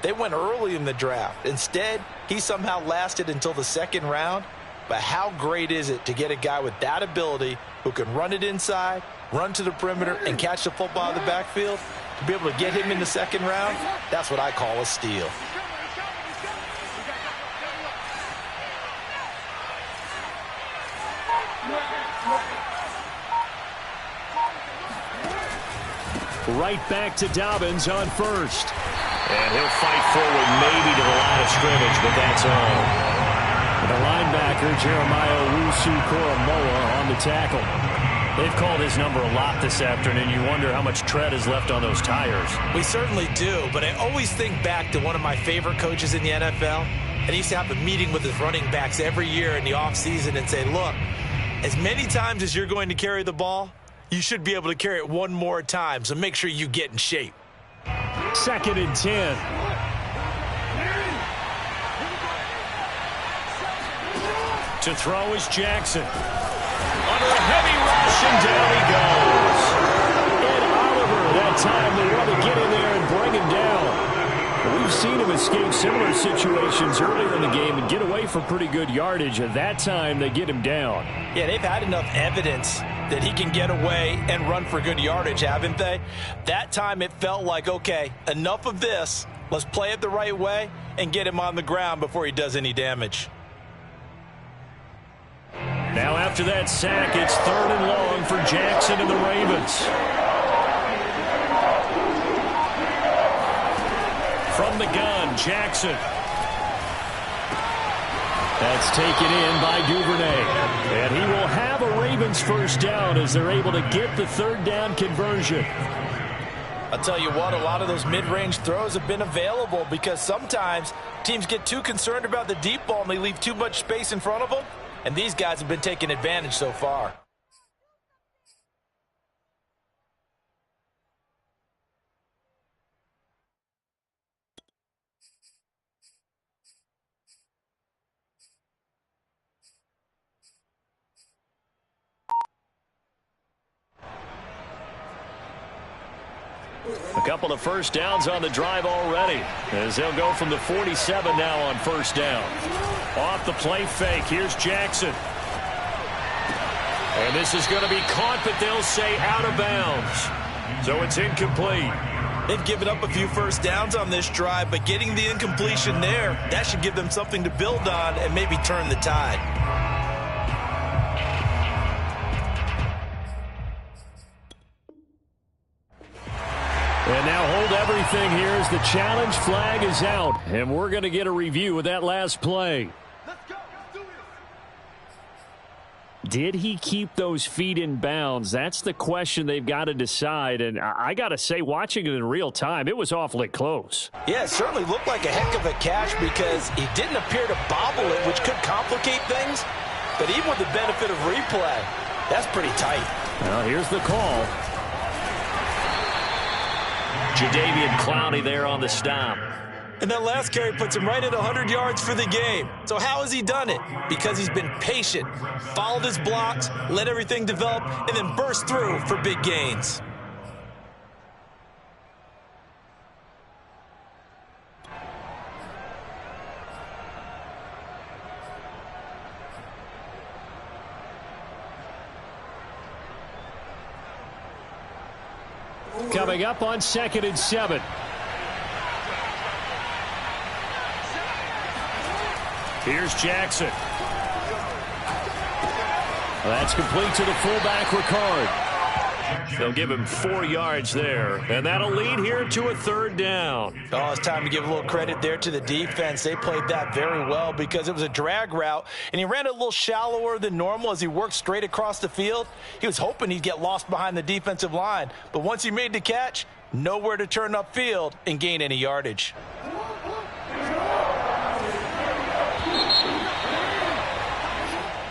they went early in the draft. Instead, he somehow lasted until the 2nd round. But how great is it to get a guy with that ability who can run it inside, run to the perimeter, and catch the football in the backfield? To be able to get him in the 2nd round, that's what I call a steal. Right back to Dobbins on first. And he'll fight forward maybe to the line of scrimmage, but that's all. The linebacker, Jeremiah Owusu-Koramoah, on the tackle. They've called his number a lot this afternoon. You wonder how much tread is left on those tires. We certainly do, but I always think back to one of my favorite coaches in the NFL. And he used to have a meeting with his running backs every year in the offseason and say, look, as many times as you're going to carry the ball, you should be able to carry it one more time, so make sure you get in shape. 2nd and 10. To throw is Jackson. Under a heavy rush, and down he goes. And Oliver, that time they want to get in there and bring him down. We've seen him escape similar situations earlier in the game and get away for pretty good yardage. At that time, they get him down. Yeah, they've had enough evidence that he can get away and run for good yardage, haven't they? That time it felt like, okay, enough of this. Let's play it the right way and get him on the ground before he does any damage. Now after that sack, it's 3rd and long for Jackson and the Ravens. From the gun, Jackson. That's taken in by Duvernay. And he will have a Ravens first down as they're able to get the 3rd down conversion. I'll tell you what, a lot of those mid-range throws have been available because sometimes teams get too concerned about the deep ball and they leave too much space in front of them. And these guys have been taking advantage so far. A couple of first downs on the drive already, as they'll go from the 47 now on first down. Off the play fake, here's Jackson. And this is going to be caught, but they'll say out of bounds. So it's incomplete. They've given up a few first downs on this drive, but getting the incompletion there, that should give them something to build on and maybe turn the tide. And now hold everything here as the challenge flag is out. And we're going to get a review of that last play. Did he keep those feet in bounds? That's the question they've got to decide. And I got to say, watching it in real time, it was awfully close. Yeah, it certainly looked like a heck of a catch because he didn't appear to bobble it, which could complicate things. But even with the benefit of replay, that's pretty tight. Well, here's the call. Jadeveon Clowney there on the stop. And that last carry puts him right at 100 yards for the game. So how has he done it? Because he's been patient, followed his blocks, let everything develop, and then burst through for big gains. Coming up on 2nd and 7. Here's Jackson. That's complete to the fullback, Ricard. They'll give him 4 yards there, and that'll lead here to a 3rd down. Oh, it's time to give a little credit there to the defense. They played that very well because it was a drag route, and he ran it a little shallower than normal as he worked straight across the field. He was hoping he'd get lost behind the defensive line, but once he made the catch, nowhere to turn upfield and gain any yardage.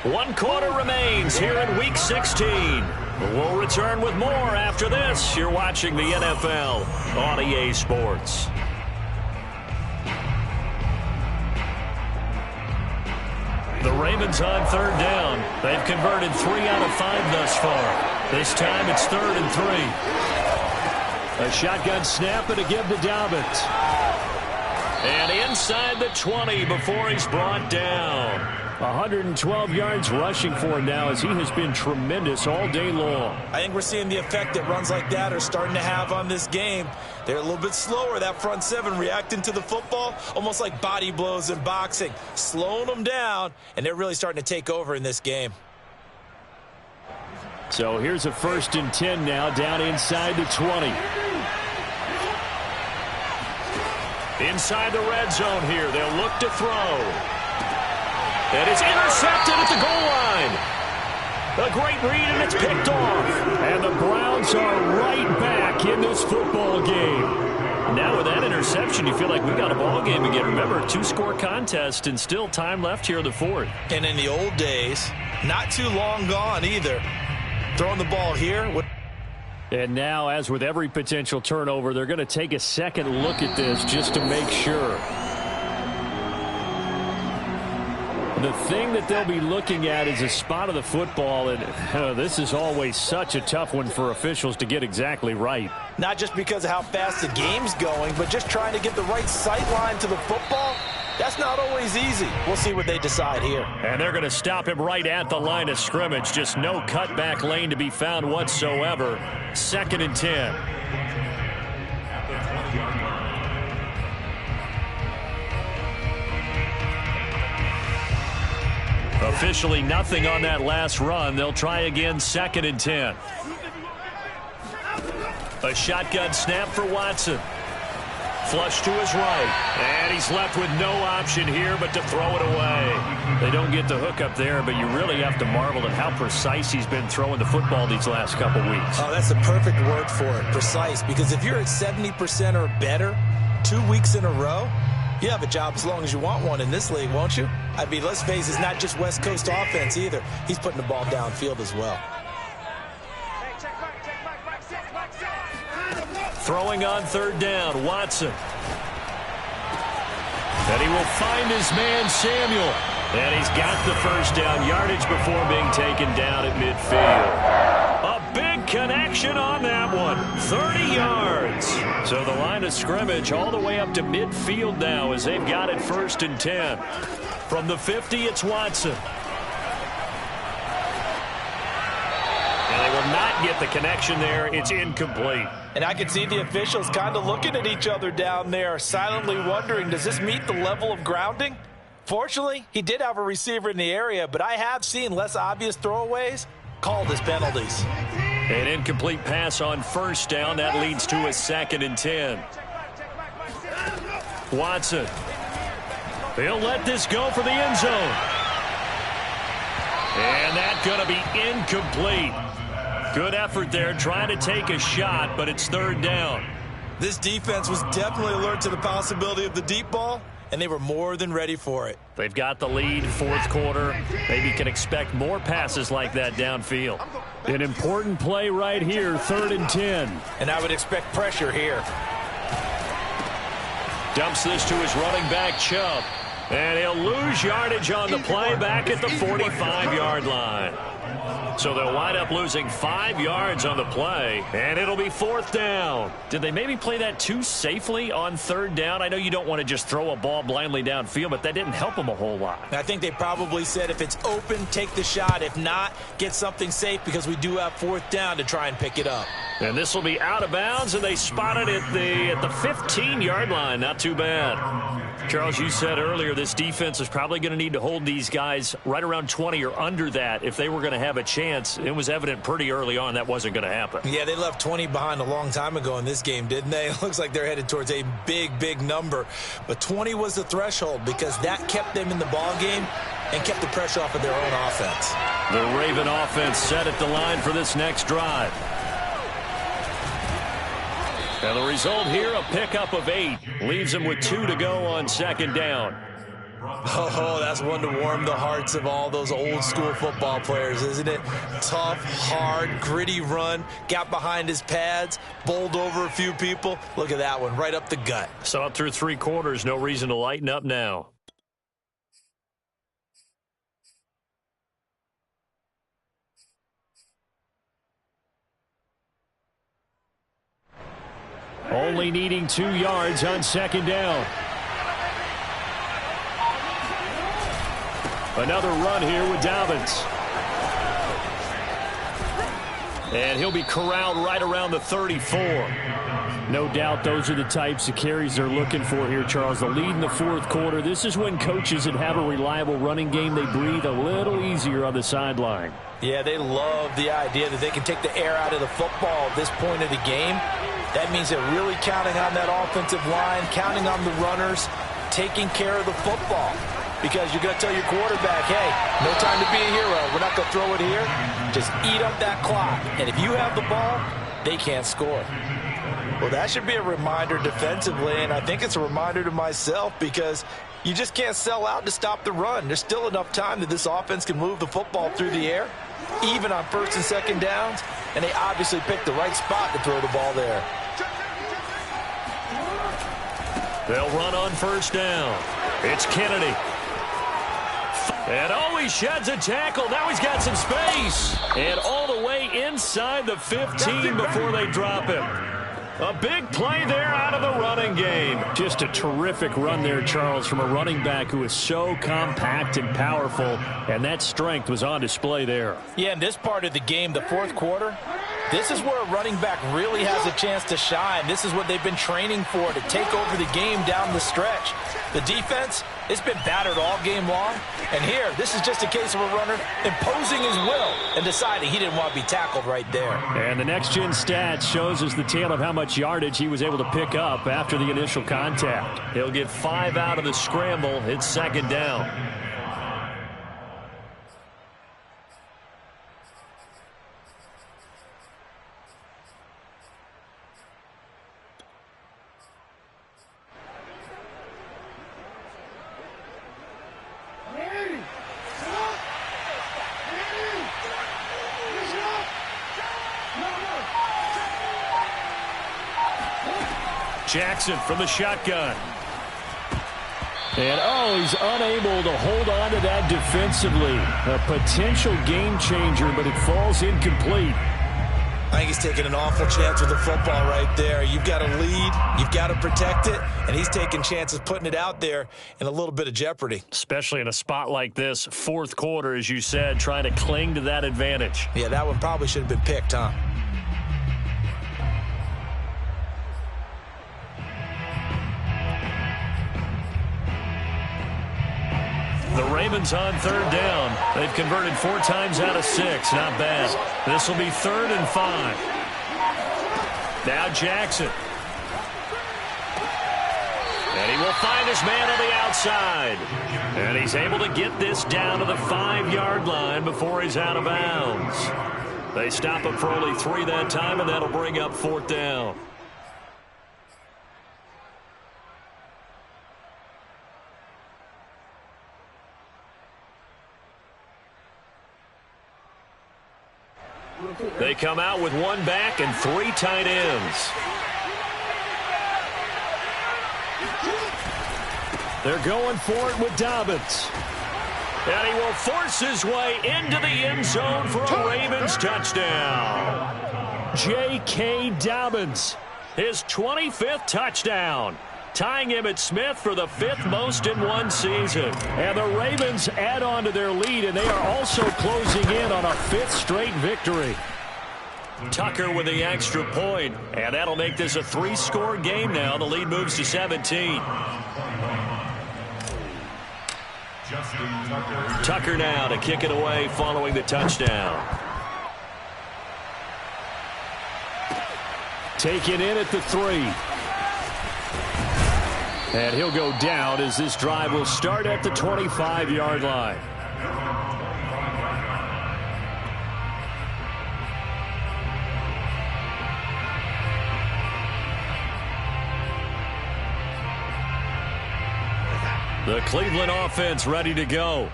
One quarter remains here in Week 16. We'll return with more after this. You're watching the NFL on EA Sports. The Ravens on 3rd down. They've converted 3 out of 5 thus far. This time it's 3rd and 3. A shotgun snap and a give to Dobbins. And inside the 20 before he's brought down. 112 yards rushing for him now as he has been tremendous all day long. I think we're seeing the effect that runs like that are starting to have on this game. They're a little bit slower, that front 7 reacting to the football, almost like body blows in boxing, slowing them down, and they're really starting to take over in this game. So here's a 1st and 10 now down inside the 20. Inside the red zone here, they'll look to throw. And it's intercepted at the goal line. A great read, and it's picked off. And the Browns are right back in this football game. Now with that interception, you feel like we got a ball game again. Remember, a 2-score contest and still time left here in the 4th. And in the old days, not too long gone either. Throwing the ball here. And now, as with every potential turnover, they're going to take a second look at this just to make sure. The thing that they'll be looking at is a spot of the football, and this is always such a tough one for officials to get exactly right. Not just because of how fast the game's going, but just trying to get the right sight line to the football. That's not always easy. We'll see what they decide here. And they're going to stop him right at the line of scrimmage. Just no cutback lane to be found whatsoever. 2nd and 10. Officially nothing on that last run. They'll try again, 2nd and 10. A shotgun snap for Watson. Flush to his right. And he's left with no option here but to throw it away. They don't get the hook up there, but you really have to marvel at how precise he's been throwing the football these last couple weeks. Oh, that's the perfect word for it, precise. Because if you're at 70% or better 2 weeks in a row, you have a job as long as you want one in this league, won't you? I mean, let's face it, it's not just West Coast offense either. He's putting the ball downfield as well. Throwing on 3rd down, Watson. And he will find his man, Samuel. And he's got the 1st down yardage before being taken down at midfield. A big connection on that one. 30 yards. So the line of scrimmage all the way up to midfield now as they've got it 1st and 10. From the 50, it's Watson. And they will not get the connection there. It's incomplete. And I can see the officials kind of looking at each other down there, silently wondering, does this meet the level of grounding? Fortunately, he did have a receiver in the area, but I have seen less obvious throwaways called as penalties. An incomplete pass on 1st down. That leads to a 2nd and 10. Watson. He'll let this go for the end zone. And that's going to be incomplete. Good effort there trying to take a shot, but it's 3rd down. This defense was definitely alert to the possibility of the deep ball, and they were more than ready for it. They've got the lead, 4th quarter. Maybe can expect more passes like that downfield. An important play right here, 3rd and 10. And I would expect pressure here. Dumps this to his running back, Chubb. And he'll lose yardage on the play back at the 45-yard line. So they'll wind up losing 5 yards on the play, and it'll be 4th down. Did they maybe play that too safely on 3rd down? I know you don't want to just throw a ball blindly downfield, but that didn't help them a whole lot. I think they probably said if it's open, take the shot. If not, get something safe because we do have 4th down to try and pick it up. And this will be out of bounds, and they spot it at the 15-yard line. Not too bad. Charles, you said earlier this defense is probably going to need to hold these guys right around 20 or under that if they were going to have a chance. It was evident pretty early on that wasn't going to happen. Yeah, they left 20 behind a long time ago in this game, didn't they? It looks like they're headed towards a big, big number. But 20 was the threshold because that kept them in the ball game and kept the pressure off of their own offense. The Raven offense set at the line for this next drive. And the result here, a pickup of 8. Leaves them with 2 to go on 2nd down. Oh, that's one to warm the hearts of all those old school football players, isn't it? Tough, hard, gritty run. Got behind his pads, bowled over a few people. Look at that one, right up the gut. So up through 3 quarters, no reason to lighten up now. Only needing 2 yards on 2nd down. Another run here with Dobbins. And he'll be corralled right around the 34. No doubt those are the types of carries they're looking for here, Charles. The lead in the 4th quarter. This is when coaches that have a reliable running game, they breathe a little easier on the sideline. Yeah, they love the idea that they can take the air out of the football at this point of the game. That means they're really counting on that offensive line, counting on the runners, taking care of the football. Because you're going to tell your quarterback, hey, no time to be a hero. We're not going to throw it here. Just eat up that clock. And if you have the ball, they can't score. Well, that should be a reminder defensively, and I think it's a reminder to myself because you just can't sell out to stop the run. There's still enough time that this offense can move the football through the air, even on 1st and 2nd downs, and they obviously picked the right spot to throw the ball there. They'll run on 1st down. It's Kennedy. And he sheds a tackle. Now he's got some space. And all the way inside the 15 before they drop him. A big play there out of the running game. Just a terrific run there, Charles, from a running back who is so compact and powerful. And that strength was on display there. Yeah, in this part of the game, the 4th quarter, this is where a running back really has a chance to shine. This is what they've been training for, to take over the game down the stretch. The defense, it's been battered all game long. And here, this is just a case of a runner imposing his will and deciding he didn't want to be tackled right there. And the next-gen stats shows us the tale of how much yardage he was able to pick up after the initial contact. He'll get 5 out of the scramble. It's 2nd down. Jackson from the shotgun. And, he's unable to hold on to that defensively. A potential game changer, but it falls incomplete. I think he's taking an awful chance with the football right there. You've got to lead, you've got to protect it, and he's taking chances putting it out there in a little bit of jeopardy. Especially in a spot like this, fourth quarter, as you said, trying to cling to that advantage. Yeah, that one probably should have been picked, huh? The Ravens on third down. They've converted 4 times out of 6. Not bad. This will be 3rd and 5. Now Jackson. And he will find his man on the outside. And he's able to get this down to the 5-yard line before he's out of bounds. They stop him for only 3 that time, and that'll bring up 4th down. They come out with 1 back and 3 tight ends. They're going for it with Dobbins. And he will force his way into the end zone for a Ravens touchdown. J.K. Dobbins, his 25th touchdown, tying Emmitt Smith for the 5th most in one season. And the Ravens add on to their lead, and they are also closing in on a 5th straight victory. Tucker with the extra point, and that'll make this a 3-score game now. The lead moves to 17. Tucker now to kick it away following the touchdown. Taken in at the 3. And he'll go down as this drive will start at the 25-yard line. The Cleveland offense ready to go.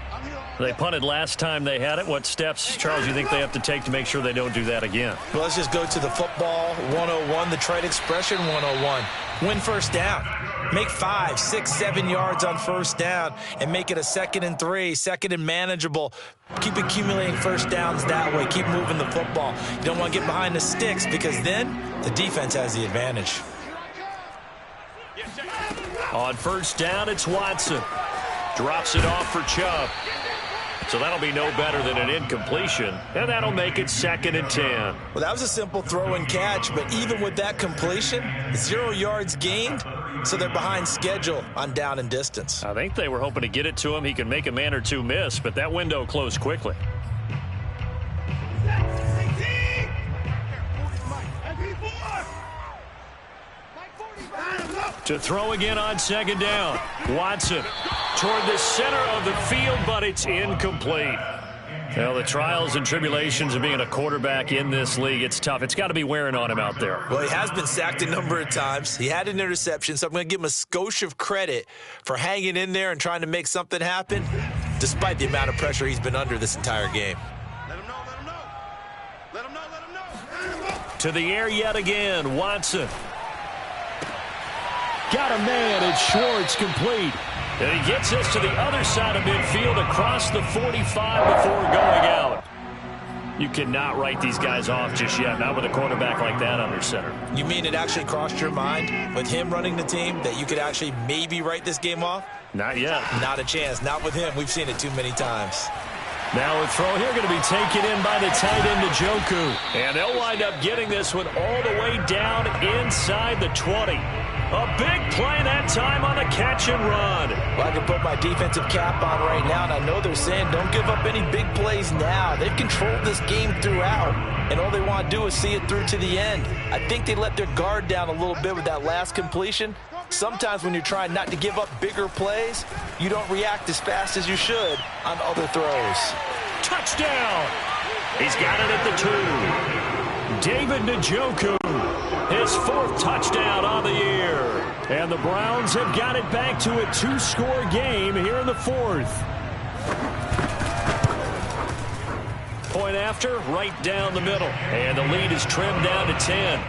They punted last time they had it. What steps, Charles, you think they have to take to make sure they don't do that again? Well, let's just go to the football 101, the trade expression 101. Win first down. Make 5, 6, 7 yards on first down and make it a 2nd and 3, 2nd and manageable. Keep accumulating first downs that way. Keep moving the football. You don't want to get behind the sticks because then the defense has the advantage. On first down, it's Watson. Drops it off for Chubb. So that'll be no better than an incompletion, and that'll make it 2nd and 10. Well, that was a simple throw and catch, but even with that completion, 0 yards gained, so they're behind schedule on down and distance. I think they were hoping to get it to him. He could make a man or two miss, but that window closed quickly. To throw again on 2nd down. Watson toward the center of the field, but it's incomplete. Well, the trials and tribulations of being a quarterback in this league, it's tough. It's got to be wearing on him out there. Well, he has been sacked a number of times. He had an interception, so I'm going to give him a skosh of credit for hanging in there and trying to make something happen, despite the amount of pressure he's been under this entire game. Let him know, let him know. Let him know, let him know. To the air yet again, Watson. Got a man, it's Schwartz, complete. And he gets us to the other side of midfield across the 45 before going out. You cannot write these guys off just yet, not with a quarterback like that under center. You mean it actually crossed your mind with him running the team that you could actually maybe write this game off? Not yet. Not a chance. Not with him. We've seen it too many times. Now a throw here going to be taken in by the tight end, Njoku. And they'll wind up getting this one all the way down inside the 20. A big play that time on the catch and run. Well, I can put my defensive cap on right now, and I know they're saying don't give up any big plays now. They've controlled this game throughout, and all they want to do is see it through to the end. I think they let their guard down a little bit with that last completion. Sometimes when you're trying not to give up bigger plays, you don't react as fast as you should on other throws. Touchdown! He's got it at the 2. David Njoku, his 4th touchdown on the year. And the Browns have got it back to a 2-score game here in the 4th. Point after, right down the middle. And the lead is trimmed down to 10.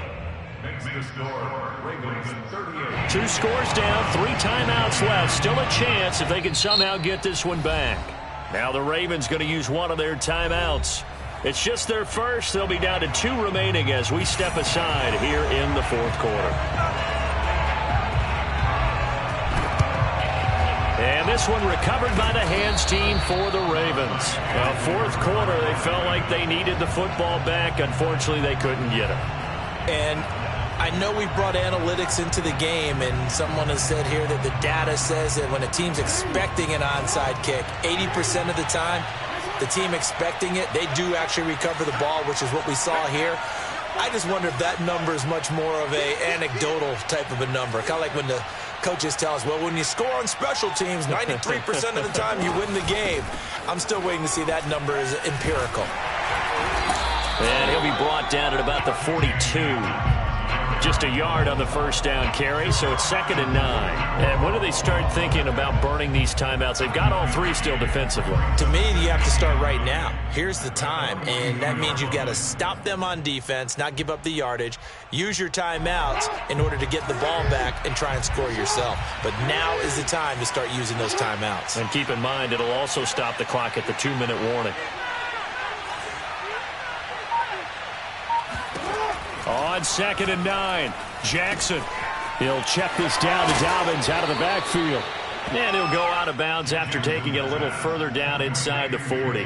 Makes the score, Ravens 38. 2 scores down, 3 timeouts left. Still a chance if they can somehow get this one back. Now the Ravens going to use one of their timeouts. It's just their first. They'll be down to 2 remaining as we step aside here in the fourth quarter. And this one recovered by the hands team for the Ravens. Fourth quarter, they felt like they needed the football back. Unfortunately, they couldn't get it. And I know we brought analytics into the game, and someone has said here that the data says that when a team's expecting an onside kick, 80% of the time, the team expecting it, they do actually recover the ball, which is what we saw here. I just wonder if that number is much more of a anecdotal type of a number. Kind of like when the coaches tell us, well, when you score on special teams, 93% of the time you win the game. I'm still waiting to see that number is empirical. And he'll be brought down at about the 42. Just a yard on the first down carry, so it's 2nd and 9. And when do they start thinking about burning these timeouts? They've got all 3 still defensively. To me, you have to start right now. Here's the time, and that means you've got to stop them on defense, not give up the yardage, use your timeouts in order to get the ball back and try and score yourself. But now is the time to start using those timeouts. And keep in mind, it'll also stop the clock at the 2-minute warning. On 2nd and 9, Jackson. He'll check this down to Dobbins out of the backfield. And he'll go out of bounds after taking it a little further down inside the 40.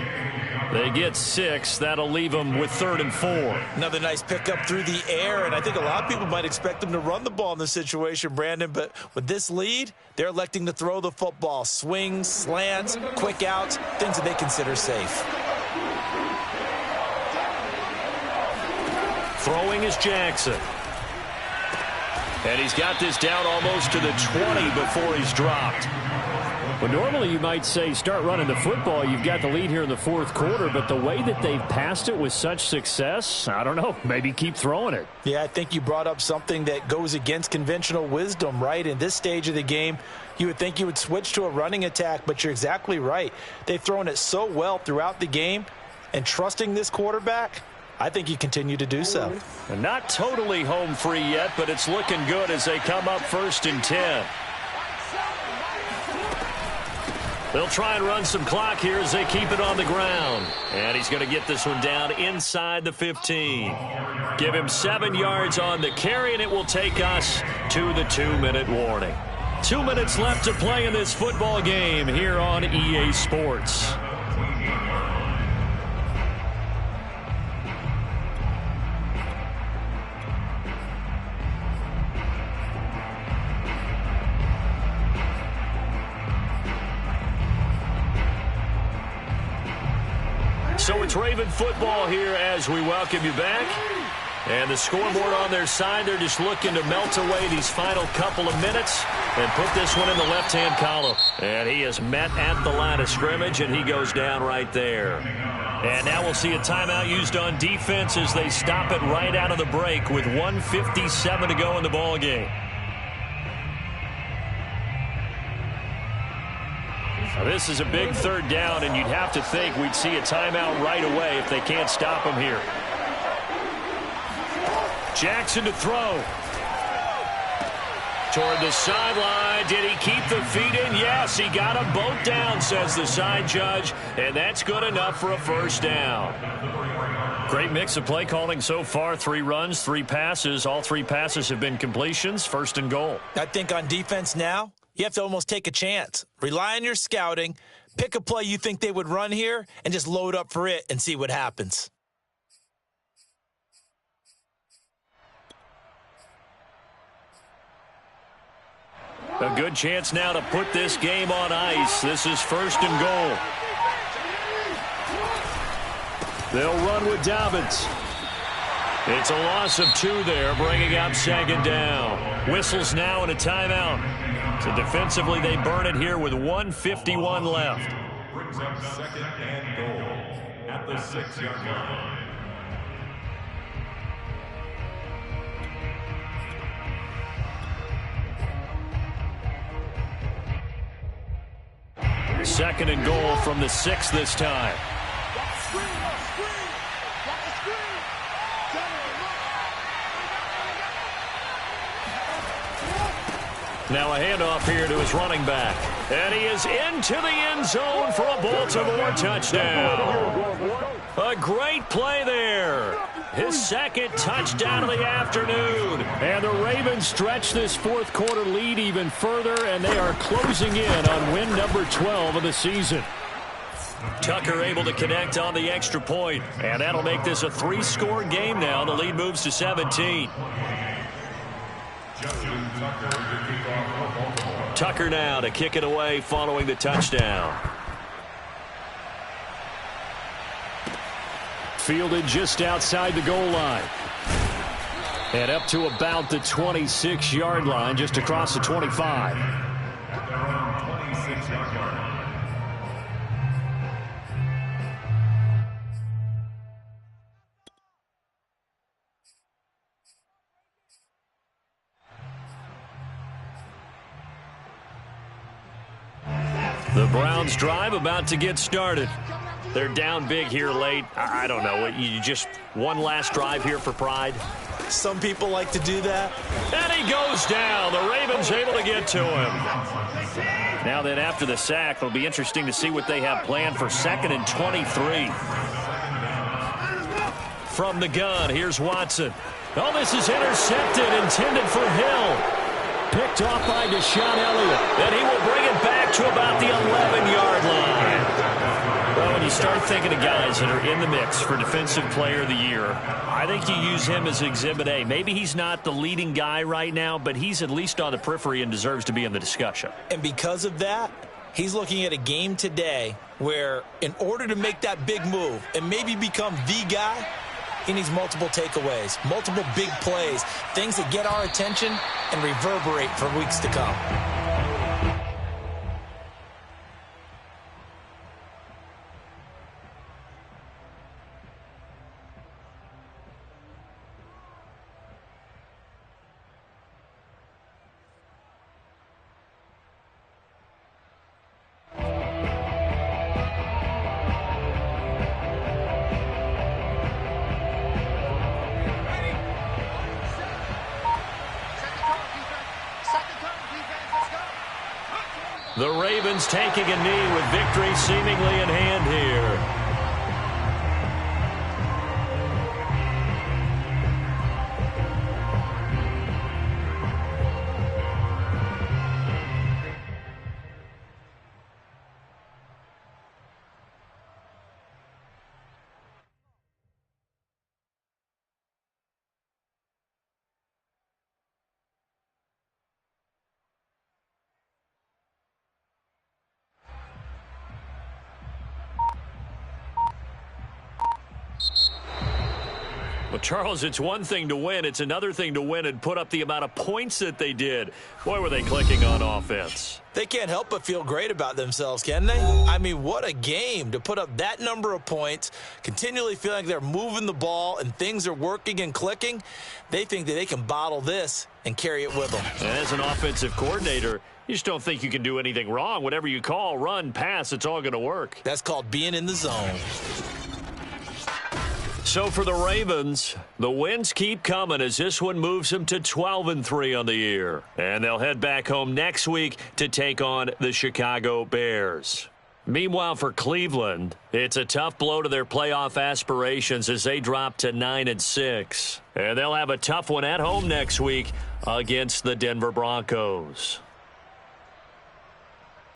They get 6. That'll leave them with 3rd and 4. Another nice pickup through the air, and I think a lot of people might expect them to run the ball in this situation, Brandon, but with this lead, they're electing to throw the football. Swings, slants, quick outs, things that they consider safe. Throwing is Jackson. And he's got this down almost to the 20 before he's dropped. Well, normally you might say start running the football. You've got the lead here in the fourth quarter, but the way that they've passed it with such success, I don't know, maybe keep throwing it. Yeah, I think you brought up something that goes against conventional wisdom, right? In this stage of the game, you would think you would switch to a running attack, but you're exactly right. They've thrown it so well throughout the game, and trusting this quarterback, I think you continue to do so. And not totally home free yet, but it's looking good as they come up 1st and 10. They'll try and run some clock here as they keep it on the ground. And he's going to get this one down inside the 15. Give him 7 yards on the carry, and it will take us to the 2-minute warning. 2 minutes left to play in this football game here on EA Sports. So it's Raven football here as we welcome you back. And the scoreboard on their side, they're just looking to melt away these final couple of minutes and put this one in the left-hand column. And he is met at the line of scrimmage, and he goes down right there. And now we'll see a timeout used on defense as they stop it right out of the break with 1:57 to go in the ball game. Now this is a big 3rd down, and you'd have to think we'd see a timeout right away if they can't stop him here. Jackson to throw. Toward the sideline. Did he keep the feet in? Yes, he got them both down, says the side judge, and that's good enough for a 1st down. Great mix of play calling so far. 3 runs, 3 passes. All 3 passes have been completions. 1st and goal. I think on defense now, you have to almost take a chance. Rely on your scouting. Pick a play you think they would run here and just load up for it and see what happens. A good chance now to put this game on ice. This is 1st and goal. They'll run with Dobbins. It's a loss of 2 there, bringing up 2nd down. Whistles now and a timeout. So defensively, they burn it here with 1:51 left. Brings up 2nd and goal at the 6-yard line. Second and goal from the 6 this time. Now a handoff here to his running back. And he is into the end zone for a Baltimore touchdown. A great play there. His second touchdown of the afternoon. And the Ravens stretch this fourth quarter lead even further, and they are closing in on win number 12 of the season. Tucker able to connect on the extra point. And that'll make this a 3-score game now. The lead moves to 17. Tucker now to kick it away following the touchdown. Fielded just outside the goal line. And up to about the 26-yard line, just across the 25. The Browns drive about to get started. They're down big here late. I don't know. You just one last drive here for pride? Some people like to do that. And he goes down. The Ravens able to get to him. Now then, after the sack, it'll be interesting to see what they have planned for 2nd and 23. From the gun, here's Watson. Oh, this is intercepted, intended for Hill. Picked off by Deshaun Elliott. And he will bring it back to about the 11-yard line. Well, when you start thinking of guys that are in the mix for Defensive Player of the Year, I think you use him as Exhibit A. Maybe he's not the leading guy right now, but he's at least on the periphery and deserves to be in the discussion. And because of that, he's looking at a game today where in order to make that big move and maybe become the guy, he needs multiple takeaways, multiple big plays, things that get our attention and reverberate for weeks to come. The Ravens taking a knee with victory seemingly in hand here. Well, Charles, it's one thing to win. It's another thing to win and put up the amount of points that they did. Boy, were they clicking on offense. They can't help but feel great about themselves, can they? I mean, what a game to put up that number of points, continually feeling like they're moving the ball and things are working and clicking. They think that they can bottle this and carry it with them. And as an offensive coordinator, you just don't think you can do anything wrong. Whatever you call, run, pass, it's all going to work. That's called being in the zone. So for the Ravens, the wins keep coming as this one moves them to 12-3 on the year. And they'll head back home next week to take on the Chicago Bears. Meanwhile, for Cleveland, it's a tough blow to their playoff aspirations as they drop to 9-6. And they'll have a tough one at home next week against the Denver Broncos.